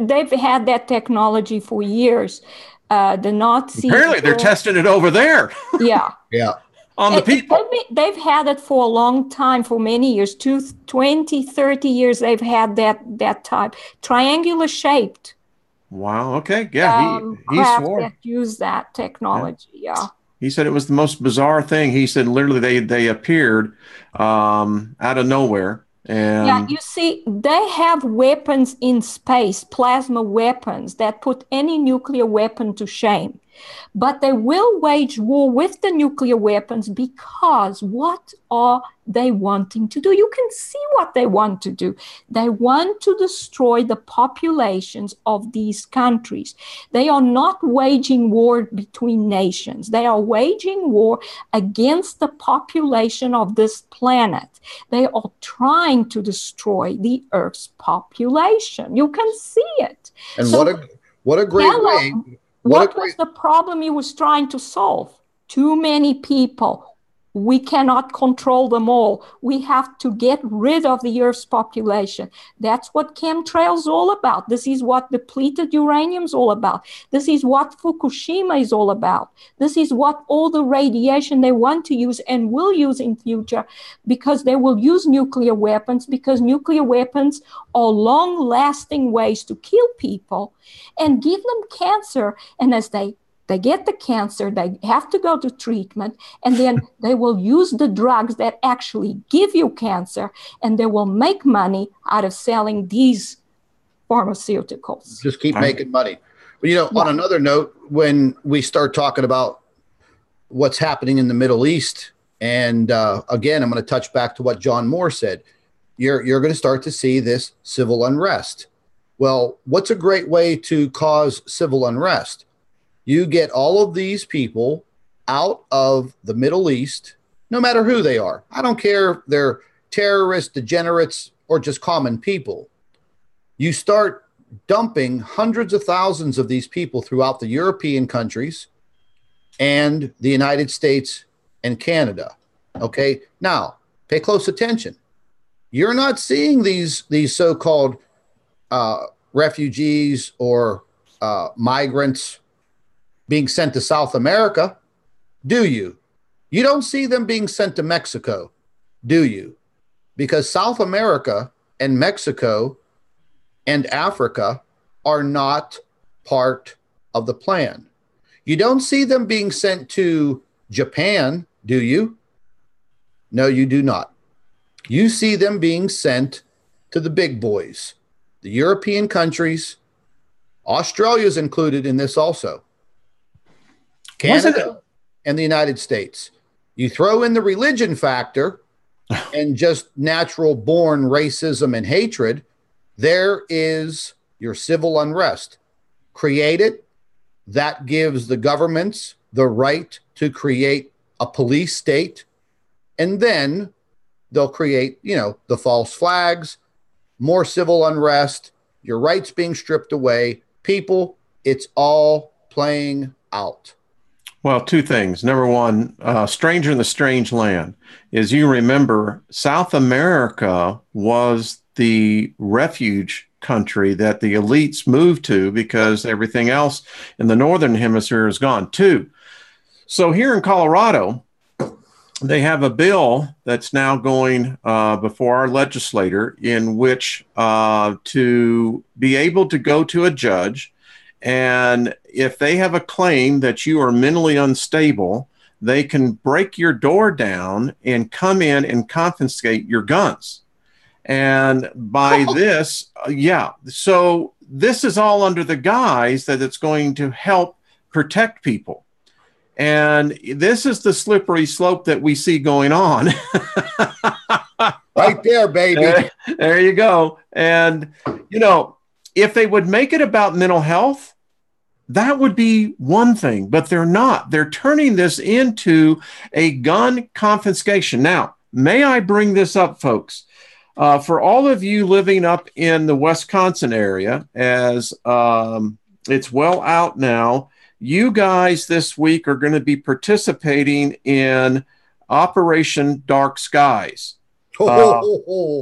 They've had that technology for years. The Nazis. Apparently, they're testing it over there. Yeah. Yeah. On the people. They've had it for a long time, for many years, 20, 30 years. They've had that type, triangular shaped. Wow. Okay. Yeah. He swore that use that technology. Yeah. He said it was the most bizarre thing. He said literally they appeared out of nowhere. And yeah, you see, they have weapons in space, plasma weapons that put any nuclear weapon to shame. But they will wage war with the nuclear weapons, because what are they wanting to do? You can see what they want to do. They want to destroy the populations of these countries. They are not waging war between nations. They are waging war against the population of this planet. They are trying to destroy the Earth's population. You can see it. And so, what a great way. What was the problem he was trying to solve? Too many people we cannot control them all. We have to get rid of the Earth's population. That's what chemtrails is all about. This is what depleted uranium is all about. This is what Fukushima is all about. This is what all the radiation they want to use and will use in future, because they will use nuclear weapons, because nuclear weapons are long-lasting ways to kill people and give them cancer. And as they get the cancer, they have to go to treatment, and then they will use the drugs that actually give you cancer, and they will make money out of selling these pharmaceuticals. Just keep making money. But, you know, on another note, when we start talking about what's happening in the Middle East, and again, I'm going to touch back to what John Moore said, you're going to start to see this civil unrest. Well, what's a great way to cause civil unrest? You get all of these people out of the Middle East, no matter who they are. I don't care if they're terrorists, degenerates, or just common people. You start dumping hundreds of thousands of these people throughout the European countries and the United States and Canada. Okay, now pay close attention. You're not seeing these so-called refugees or migrants being sent to South America, do you? You don't see them being sent to Mexico, do you? Because South America and Mexico and Africa are not part of the plan. You don't see them being sent to Japan, do you? No, you do not. You see them being sent to the big boys, the European countries. Australia's included in this also. Canada and the United States. You throw in the religion factor and just natural born racism and hatred, there is your civil unrest. Create it. That gives the governments the right to create a police state. And then they'll create, you know, the false flags, more civil unrest, your rights being stripped away. People, it's all playing out. Well, two things. Number one, Stranger in the Strange Land. As you remember, South America was the refuge country that the elites moved to because everything else in the Northern Hemisphere is gone. Two, so here in Colorado, they have a bill that's now going before our legislator in which to be able to go to a judge, and if they have a claim that you are mentally unstable, they can break your door down and come in and confiscate your guns. And by this, so this is all under the guise that it's going to help protect people. And this is the slippery slope that we see going on. Right there, baby. There you go. And, you know, if they would make it about mental health, that would be one thing, but they're not. They're turning this into a gun confiscation. Now, may I bring this up, folks? For all of you living up in the Wisconsin area, as it's well out now, you guys this week are going to be participating in Operation Dark Skies. So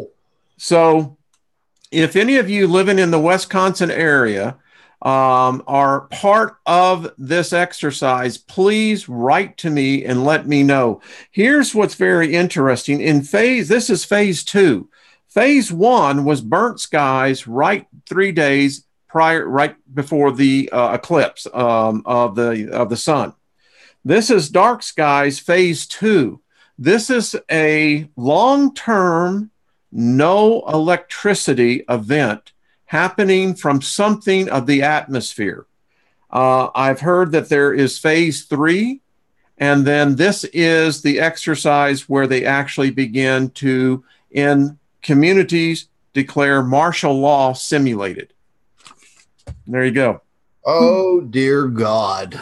if any of you living in the Wisconsin area are part of this exercise, please write to me and let me know. Here's what's very interesting. This is phase 2. Phase 1 was burnt skies 3 days prior, right before the eclipse of the sun. This is dark skies phase 2. This is a long-term, no electricity event happening from something of the atmosphere. I've heard that there is phase 3, and then this is the exercise where they actually begin to, in communities, declare martial law simulated. There you go. Oh, dear God.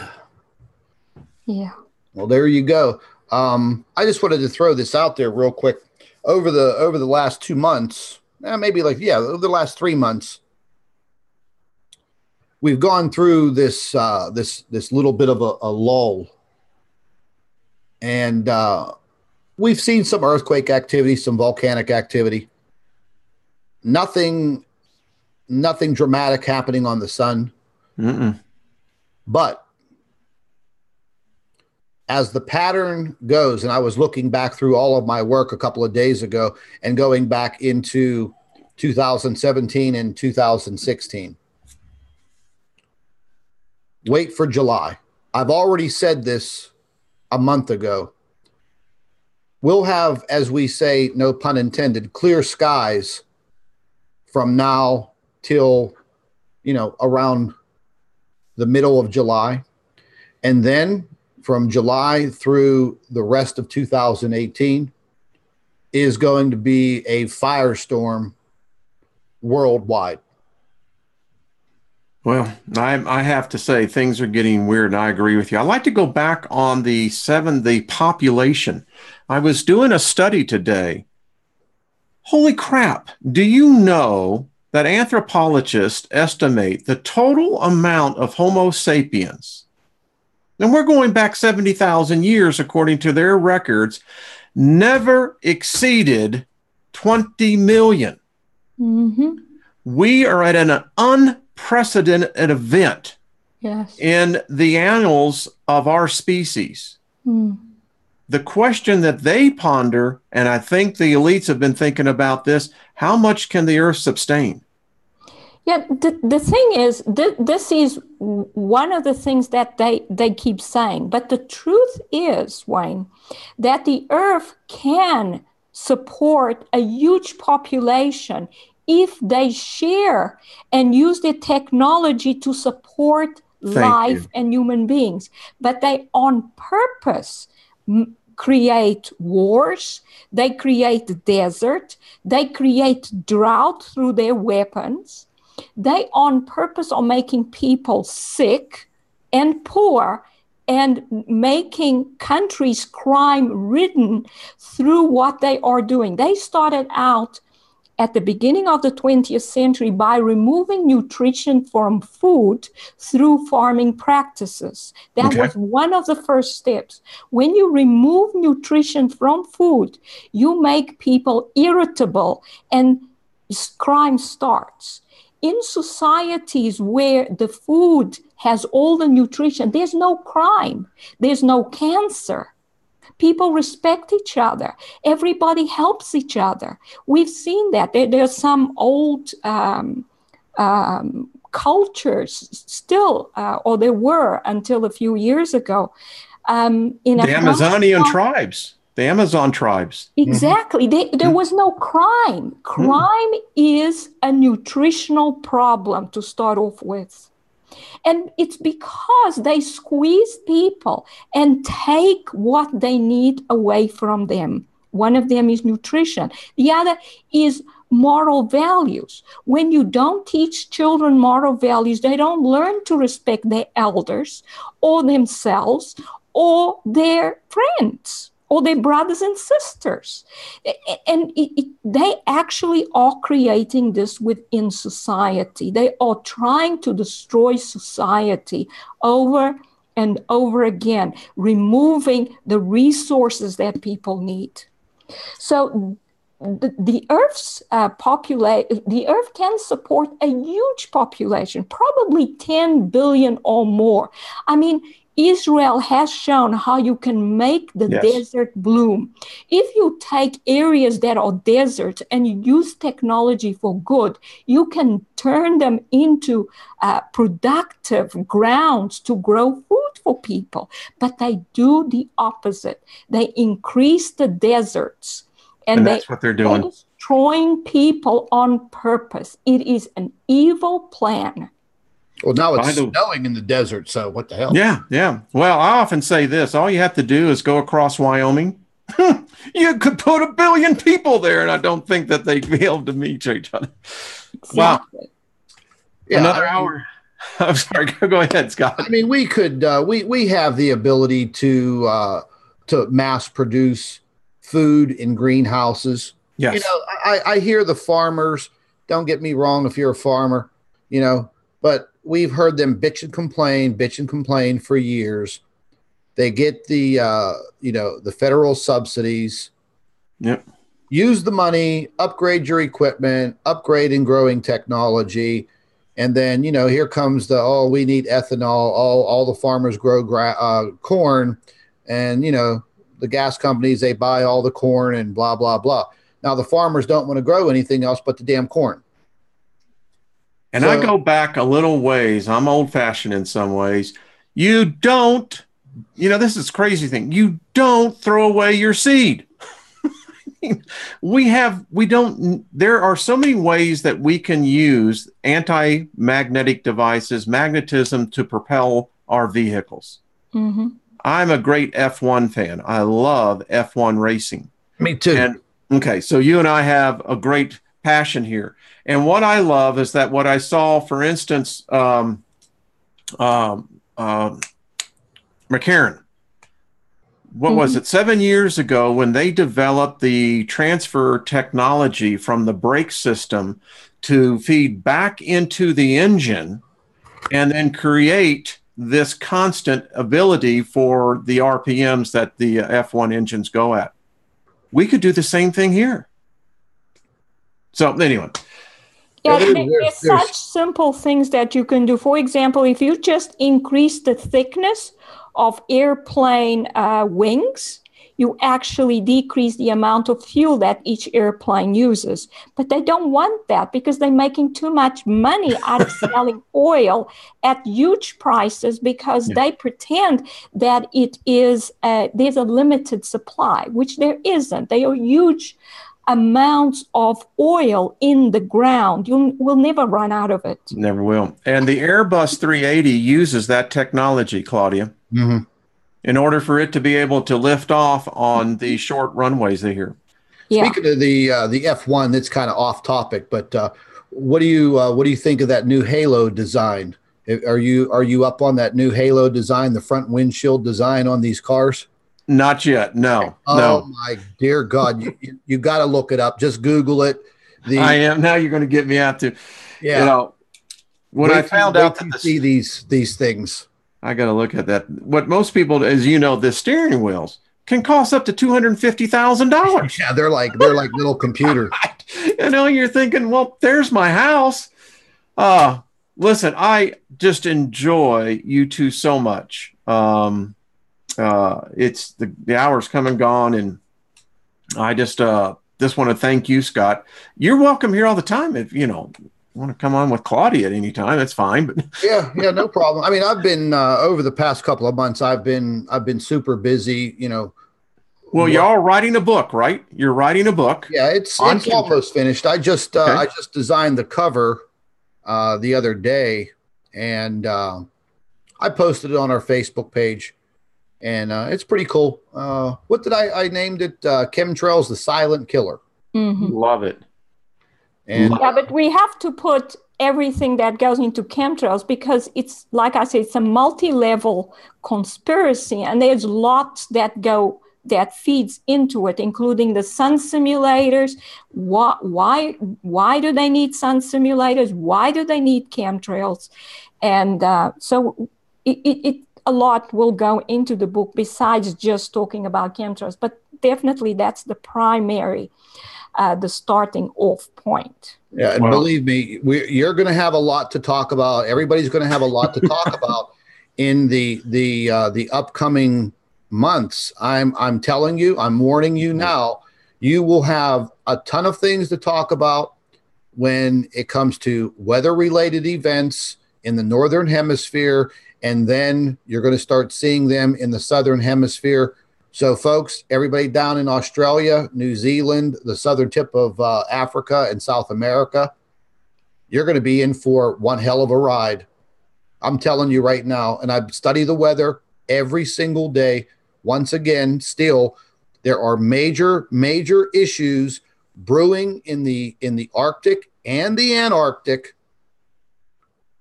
Yeah. Well, there you go. I just wanted to throw this out there real quick. Over the last 2 months, over the last 3 months, we've gone through this little bit of a lull, and we've seen some earthquake activity, some volcanic activity. Nothing dramatic happening on the sun. But as the pattern goes, and I was looking back through all of my work a couple of days ago and going back into 2017 and 2016. Wait for July. I've already said this a month ago. We'll have, as we say, no pun intended, clear skies from now till, around the middle of July. And then from July through the rest of 2018 is going to be a firestorm worldwide. Well, I have to say things are getting weird, and I agree with you. I'd like to go back on the population. I was doing a study today. Holy crap. Do you know that anthropologists estimate the total amount of Homo sapiens, and we're going back 70,000 years according to their records, never exceeded 20 million. We are at an unprecedented event in the annals of our species. The question that they ponder, and I think the elites have been thinking about this, how much can the earth sustain? Yeah, the thing is, this is one of the things that they keep saying. But the truth is, Wayne, that the earth can support a huge population if they share and use the technology to support life and human beings. But they on purpose create wars, they create desert, they create drought through their weapons. They on purpose are making people sick and poor and making countries crime-ridden through what they are doing. They started out at the beginning of the 20th century by removing nutrition from food through farming practices. That was one of the first steps. When you remove nutrition from food, you make people irritable and crime starts. In societies where the food has all the nutrition, there's no crime, there's no cancer. People respect each other. Everybody helps each other. We've seen that. There's some old cultures still, or there were until a few years ago. In the Amazonian tribes. The Amazon tribes. Exactly. There was no crime. Crime is a nutritional problem to start off with. And it's because they squeeze people and take what they need away from them. One of them is nutrition. The other is moral values. When you don't teach children moral values, they don't learn to respect their elders or themselves or their friends or their brothers and sisters. And they actually are creating this within society. They are trying to destroy society over and over again, removing the resources that people need. So the Earth's the Earth can support a huge population, probably 10 billion or more. I mean, Israel has shown how you can make the desert bloom. If you take areas that are desert and you use technology for good, you can turn them into productive grounds to grow food for people. But they do the opposite. They increase the deserts. And that's what they're doing. They're destroying people on purpose. It is an evil plan. Well, now it's snowing in the desert, so what the hell? Yeah. Well, I often say this. All you have to do is go across Wyoming. You could put 1 billion people there, and I don't think that they'd be able to meet each other. Exactly. Wow. Yeah, another hour. I'm sorry. Go ahead, Scott. I mean, we could, we have the ability to mass produce food in greenhouses. Yes. You know, I hear the farmers, don't get me wrong if you're a farmer, but we've heard them bitch and complain for years They get the the federal subsidies. Yep. Use the money, upgrade your equipment, upgrade and growing technology. And then, here comes we need ethanol. All the farmers grow corn. And, the gas companies, they buy all the corn and blah, blah, blah. Now, the farmers don't want to grow anything else but the damn corn. And I go back a little ways. I'm old fashioned in some ways. You don't, this is a crazy thing. You don't throw away your seed. There are so many ways that we can use anti-magnetic devices, magnetism to propel our vehicles. Mm-hmm. I'm a great F1 fan. I love F1 racing. Me too. And okay, so you and I have a great passion here. And what I love is that what I saw, for instance, McCarran, what was it, 7 years ago, when they developed the transfer technology from the brake system to feed back into the engine and then create this constant ability for the RPMs that the F1 engines go at. We could do the same thing here. So anyway. Yeah, there's such simple things that you can do. For example, if you just increase the thickness of airplane wings, you actually decrease the amount of fuel that each airplane uses. But they don't want that because they're making too much money out of selling oil at huge prices because they pretend that it is there's a limited supply, which there isn't. They are huge amounts of oil in the ground. You will never run out of it. Never will. And the Airbus 380 uses that technology, Claudia, in order for it to be able to lift off on the short runways they hear. Yeah. Speaking of the F1, that's kind of off topic, but what do you think of that new halo design? Are you up on that new halo design, the front windshield design on these cars? Not yet. No. Oh my dear God. You got to look it up. Just Google it. I am. Now you're going to get me out to, when I found out that see these things, I got to look at that. What most people, as you know, the steering wheels can cost up to $250,000. Yeah. They're like little computers. You're thinking, well, there's my house. Listen, I just enjoy you two so much. It's the hour's come and gone, and I just want to thank you, Scott. You're welcome here all the time. If want to come on with Claudia at any time, that's fine. But yeah, no problem. I mean, I've been over the past couple of months, I've been super busy. Well, you're all writing a book, right? You're writing a book. Yeah, it's almost finished. I just designed the cover the other day, and I posted it on our Facebook page. And it's pretty cool. What did I named it? Chemtrails, the Silent Killer. Mm-hmm. Love it. And but we have to put everything that goes into chemtrails because it's, like I said, it's a multi-level conspiracy, and there's lots that feeds into it, including the sun simulators. Why do they need sun simulators? Why do they need chemtrails? And so it a lot will go into the book besides just talking about chemtrails, but definitely that's the primary, the starting off point. Yeah, and believe me, you're going to have a lot to talk about. Everybody's going to have a lot to talk about in the upcoming months. I'm telling you, I'm warning you now. You will have a ton of things to talk about when it comes to weather-related events in the Northern Hemisphere. And then you're going to start seeing them in the Southern Hemisphere. So, folks, everybody down in Australia, New Zealand, the southern tip of Africa and South America, you're going to be in for one hell of a ride. I'm telling you right now. And I study the weather every single day. Once again, still, there are major issues brewing in the Arctic and the Antarctic.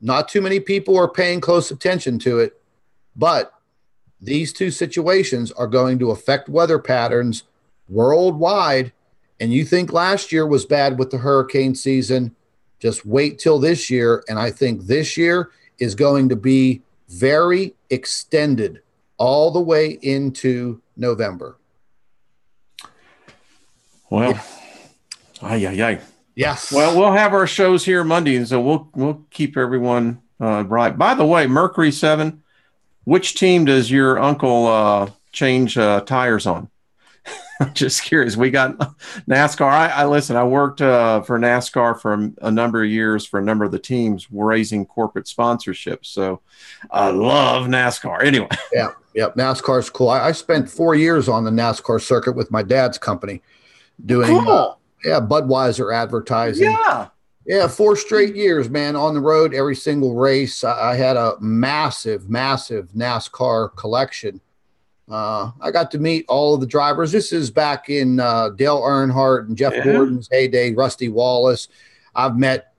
Not too many people are paying close attention to it, but these two situations are going to affect weather patterns worldwide. And you think last year was bad with the hurricane season, just wait till this year. And I think this year is going to be very extended. all the way into November. Well, ay. Yes. Well, we'll have our shows here Monday, and so we'll keep everyone right. By the way, Mercury 7, which team does your uncle change tires on? I'm just curious. We got NASCAR. I listen. I worked for NASCAR for a number of years for a number of the teams, raising corporate sponsorships. So I love NASCAR. Anyway. Yeah. NASCAR's cool. I spent 4 years on the NASCAR circuit with my dad's company doing Budweiser advertising. Yeah, 4 straight years, man, on the road, every single race. I had a massive NASCAR collection. I got to meet all of the drivers. This is back in Dale Earnhardt and Jeff Gordon's heyday, Rusty Wallace. I've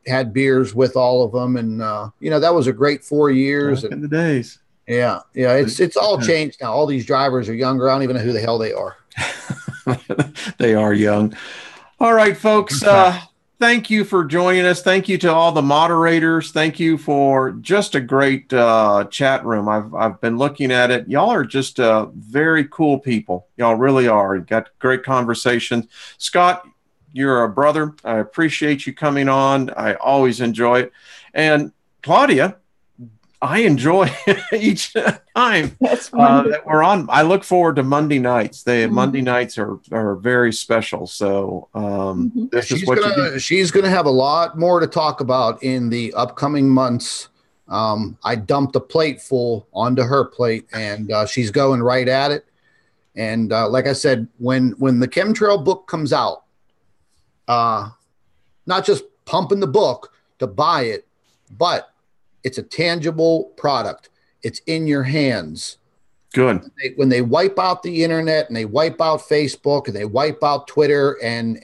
had beers with all of them. And, that was a great 4 years. Back in the days. Yeah. It's all changed now. All these drivers are younger. I don't even know who the hell they are. They are young. All right, folks. Thank you for joining us. Thank you to all the moderators. Thank you for just a great chat room. I've been looking at it. Y'all are just very cool people. Y'all really are. You got great conversations. Scott, you're a brother. I appreciate you coming on. I always enjoy it. And Claudia, I enjoy each time that we're on. I look forward to Monday nights. Monday nights are very special. So this is what you do. She's going to have a lot more to talk about in the upcoming months. I dumped a plate full onto her plate, and she's going right at it. And like I said, when the chemtrail book comes out, not just pumping the book to buy it, but it's a tangible product. It's in your hands. Good. When they wipe out the internet and they wipe out Facebook and they wipe out Twitter and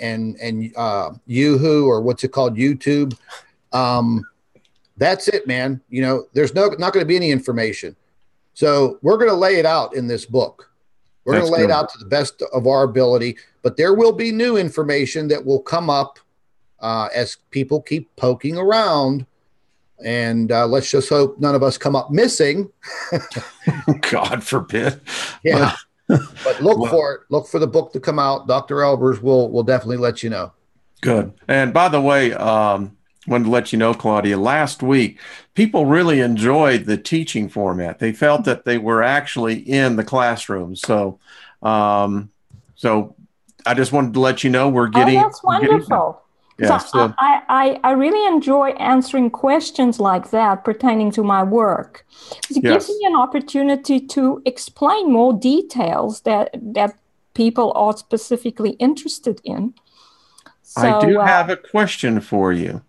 Yahoo, or what's it called, YouTube, that's it, man. There's not going to be any information. So we're going to lay it out in this book. We're going to lay it out to the best of our ability, but there will be new information that will come up as people keep poking around. And let's just hope none of us come up missing. God forbid. Yeah. But look for it. Look for the book to come out. Dr. Albers will definitely let you know. Good. And by the way, wanted to let you know, Claudia, last week, people really enjoyed the teaching format. They felt that they were actually in the classroom. So, so I just wanted to let you know we're getting. Oh, that's wonderful. Yeah, so I really enjoy answering questions like that pertaining to my work. It gives me an opportunity to explain more details that people are specifically interested in. So, I do have a question for you.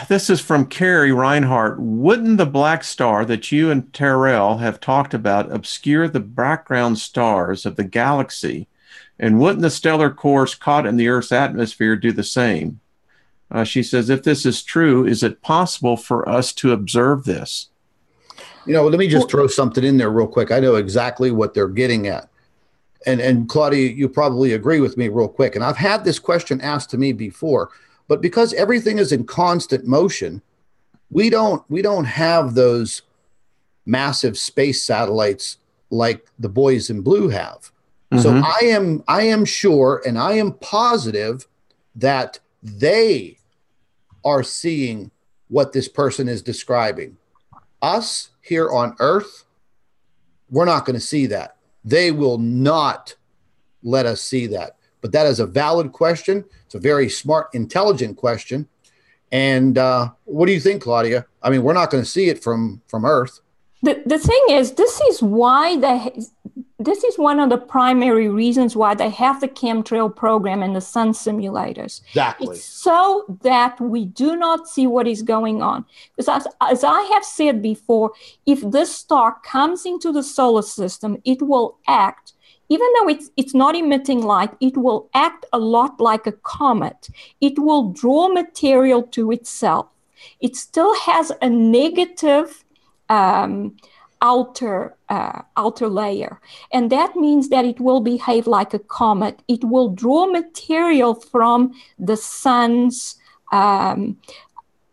This is from Carrie Reinhardt. Wouldn't the black star that you and Terrell have talked about obscure the background stars of the galaxy? And wouldn't the stellar cores caught in the Earth's atmosphere do the same? She says, if this is true, is it possible for us to observe this? Let me just throw something in there real quick. I know exactly what they're getting at. And Claudia, you probably agree with me real quick. And I've had this question asked to me before, but because everything is in constant motion, we don't have those massive space satellites like the boys in blue have. So I am sure and I am positive that they are seeing what this person is describing. Us here on Earth, we're not going to see that. They will not let us see that. But that is a valid question. It's a very smart, intelligent question. And what do you think, Claudia? I mean, we're not going to see it from Earth. The thing is, this is one of the primary reasons why they have the chemtrail program and the sun simulators. Exactly. It's so that we do not see what is going on. Because as I have said before, if this star comes into the solar system, it will act, even though it's not emitting light, it will act a lot like a comet. It will draw material to itself. It still has a negative outer layer, and that means that it will behave like a comet. It will draw material from the sun's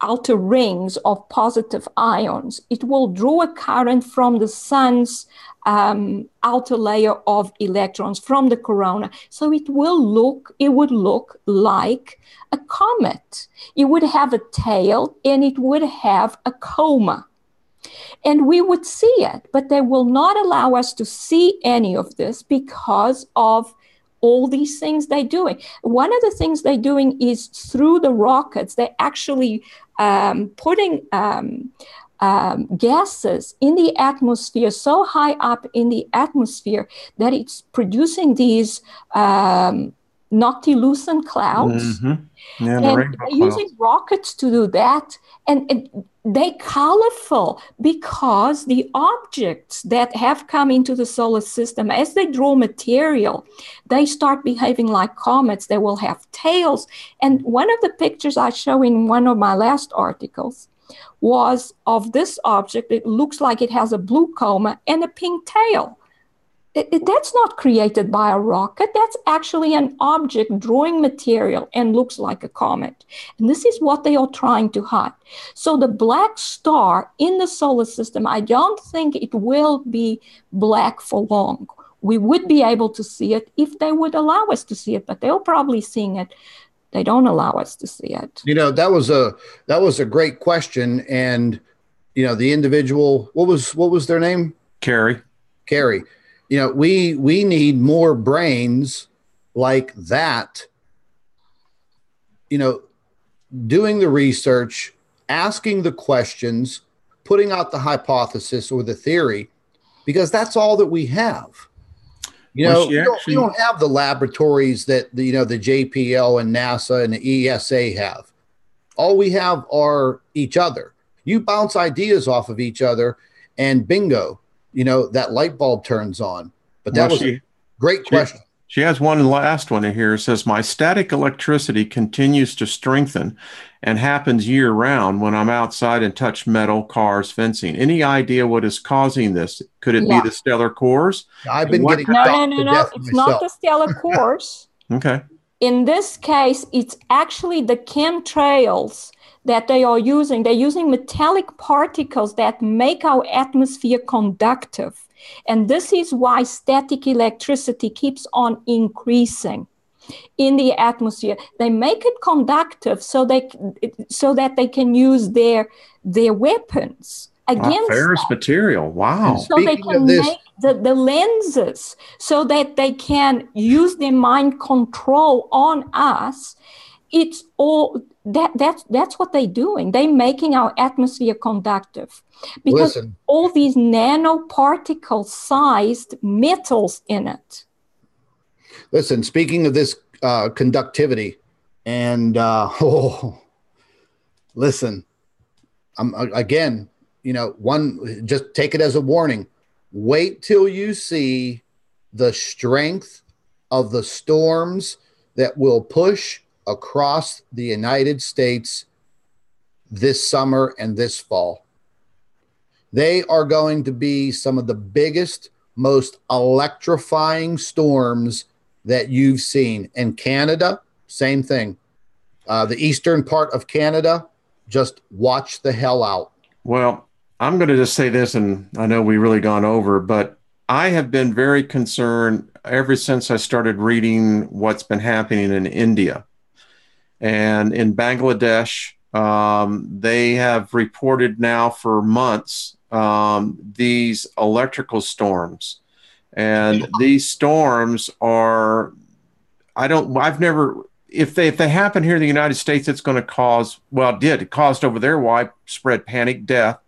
outer rings of positive ions, it will draw a current from the sun's outer layer of electrons from the corona. So it would look like a comet. It would have a tail and it would have a coma. And we would see it, but they will not allow us to see any of this because of all these things they're doing. One of the things they're doing is through the rockets, they're actually putting gases in the atmosphere so high up in the atmosphere that it's producing these noctilucent clouds. Mm-hmm. Yeah, and the they're using rockets to do that. And they're colorful because the objects that have come into the solar system, as they draw material, they start behaving like comets. They will have tails. And one of the pictures I show in one of my last articles was of this object. It looks like it has a blue coma and a pink tail. That's not created by a rocket. That's actually an object drawing material and looks like a comet. And this is what they are trying to hide. So the black star in the solar system, I don't think it will be black for long. We would be able to see it if they would allow us to see it, but they're probably seeing it. They don't allow us to see it. You know, that was a great question. And, you know, the individual, what was their name? Carrie. You know, we need more brains like that, you know, doing the research, asking the questions, putting out the hypothesis or the theory, because that's all that we have. You know, we don't have the laboratories that the JPL and NASA and the ESA have. All we have are each other. You bounce ideas off of each other and bingo. You know, that light bulb turns on. But that was a great question. She has one last one in here. It says, my static electricity continues to strengthen and happens year round when I'm outside and touch metal, cars, fencing. Any idea what is causing this? Could it be the stellar cores? I've been getting No. It's not the stellar cores. Okay. In this case, it's actually the chemtrails that they are using. They're using metallic particles that make our atmosphere conductive. And this is why static electricity keeps on increasing in the atmosphere. They make it conductive so that they can use their weapons against ferrous material. Wow. So they can make the lenses so that they can use their mind control on us. It's all that's what they're doing. They're making our atmosphere conductive because all these nanoparticle sized metals in it. Listen, speaking of this conductivity and listen, again, you know, just take it as a warning. Wait till you see the strength of the storms that will push across the United States this summer and this fall. They are going to be some of the biggest, most electrifying storms that you've seen. In Canada, same thing. The eastern part of Canada, just watch the hell out. Well, I'm going to just say this, and I know we really gone over, but I have been very concerned ever since I started reading what's been happening in India. And in Bangladesh, they have reported now for months these electrical storms. And these storms are, if they happen here in the United States, it's going to cause, it caused over there widespread panic, death,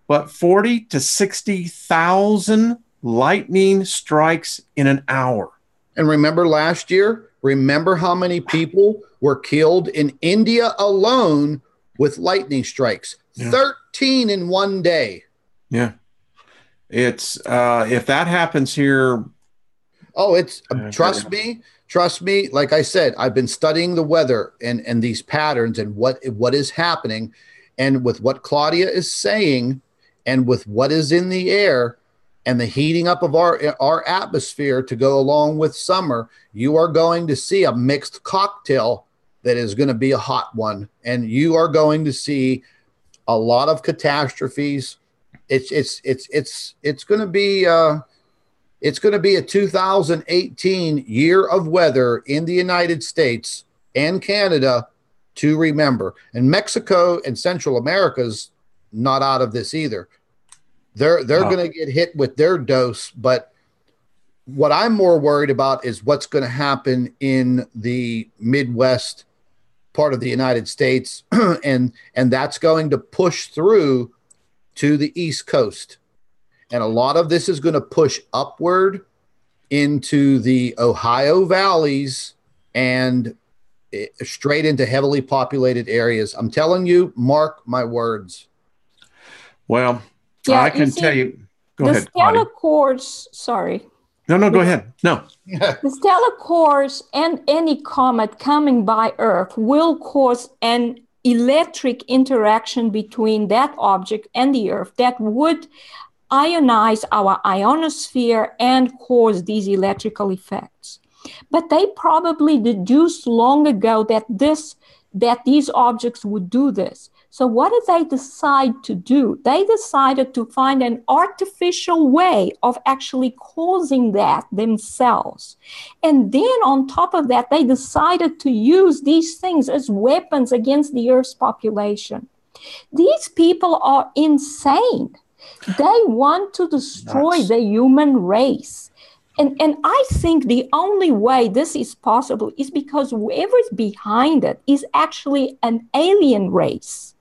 but 40 to 60,000 lightning strikes in an hour. And remember last year, remember how many people were killed in India alone with lightning strikes? 13 in one day. Yeah. It's, if that happens here. Oh, it's, trust me. Like I said, I've been studying the weather and these patterns and what is happening. And with what Claudia is saying and with what is in the air and the heating up of our atmosphere to go along with summer, you are going to see a mixed cocktail that is going to be a hot one, and you are going to see a lot of catastrophes. It's going to be it's going to be a 2018 year of weather in the United States and Canada to remember. And Mexico and Central America's not out of this either. They're going to get hit with their dose, but what I'm more worried about is what's going to happen in the Midwest part of the United States, and that's going to push through to the East Coast. And a lot of this is going to push upward into the Ohio valleys and straight into heavily populated areas. I'm telling you, mark my words. Well, I can tell you. Go ahead. Stellar cores, sorry. No, go ahead. No. The stellar cores and any comet coming by Earth will cause an electric interaction between that object and the Earth that would ionize our ionosphere and cause these electrical effects. But they probably deduced long ago that these objects would do this. So what did they decide to do? They decided to find an artificial way of actually causing that themselves. And then on top of that, they decided to use these things as weapons against the Earth's population. These people are insane. They want to destroy the human race. And I think the only way this is possible is because whoever's behind it is actually an alien race.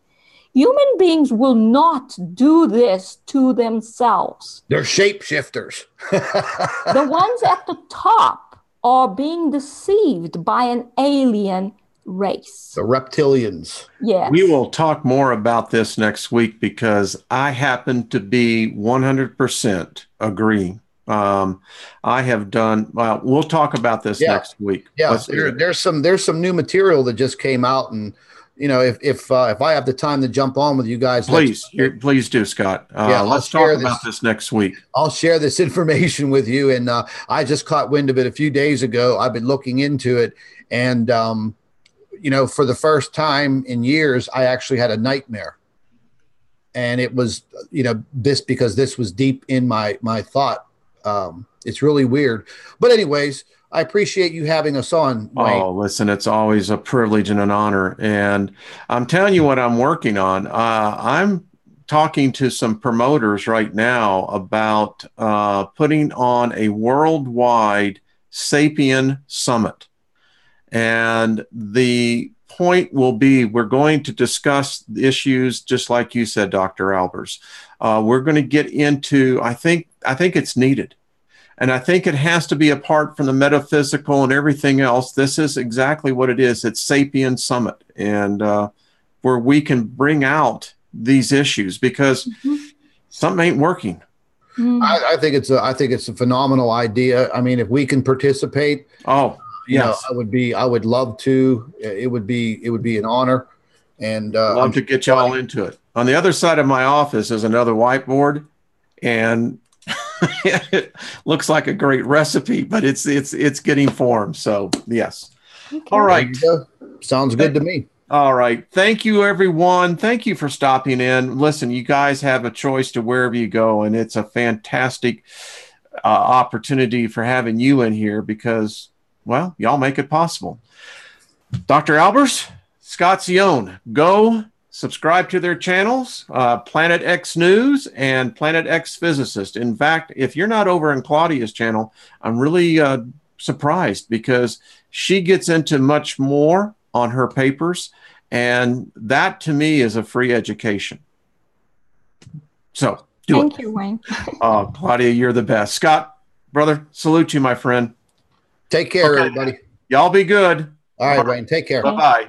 Human beings will not do this to themselves. They're shapeshifters. The ones at the top are being deceived by an alien race. The reptilians. Yes. We will talk more about this next week because I happen to be 100% agreeing. I have done well. We'll talk about this next week. Yeah, there's some new material that just came out, and if I have the time to jump on with you guys, please do, Scott. Let's talk about this next week. I'll share this information with you, and I just caught wind of it a few days ago. I've been looking into it, and for the first time in years, I actually had a nightmare, and it was because this was deep in my thought. It's really weird, but anyways, I appreciate you having us on, Wayne. Oh, listen, it's always a privilege and an honor. And I'm telling you what I'm working on. I'm talking to some promoters right now about putting on a worldwide Sapien Summit. And the point will be, we're going to discuss issues just like you said, Dr. Albers. We're going to get into, I think it's needed. And I think it has to be apart from the metaphysical and everything else. This is exactly what it is. It's Sapien Summit, and where we can bring out these issues because something ain't working. I think it's a phenomenal idea. I mean, if we can participate, I would love to. It would be an honor, and love to get y'all into it. On the other side of my office is another whiteboard, and it looks like a great recipe, but it's getting formed. So yes. Okay. All right. Sounds good to me. All right. Thank you, everyone. Thank you for stopping in. Listen, you guys have a choice to wherever you go, and it's a fantastic opportunity for having you in here because, well, y'all make it possible. Dr. Albers, Scott Zione, go subscribe to their channels, Planet X News and Planet X Physicist. In fact, if you're not over in Claudia's channel, I'm really surprised because she gets into much more on her papers, and that to me is a free education. So Thank you, Wayne. Claudia, you're the best. Scott, brother, salute you, my friend. Take care, everybody. Y'all be good. All right, Wayne. Take care. Bye-bye.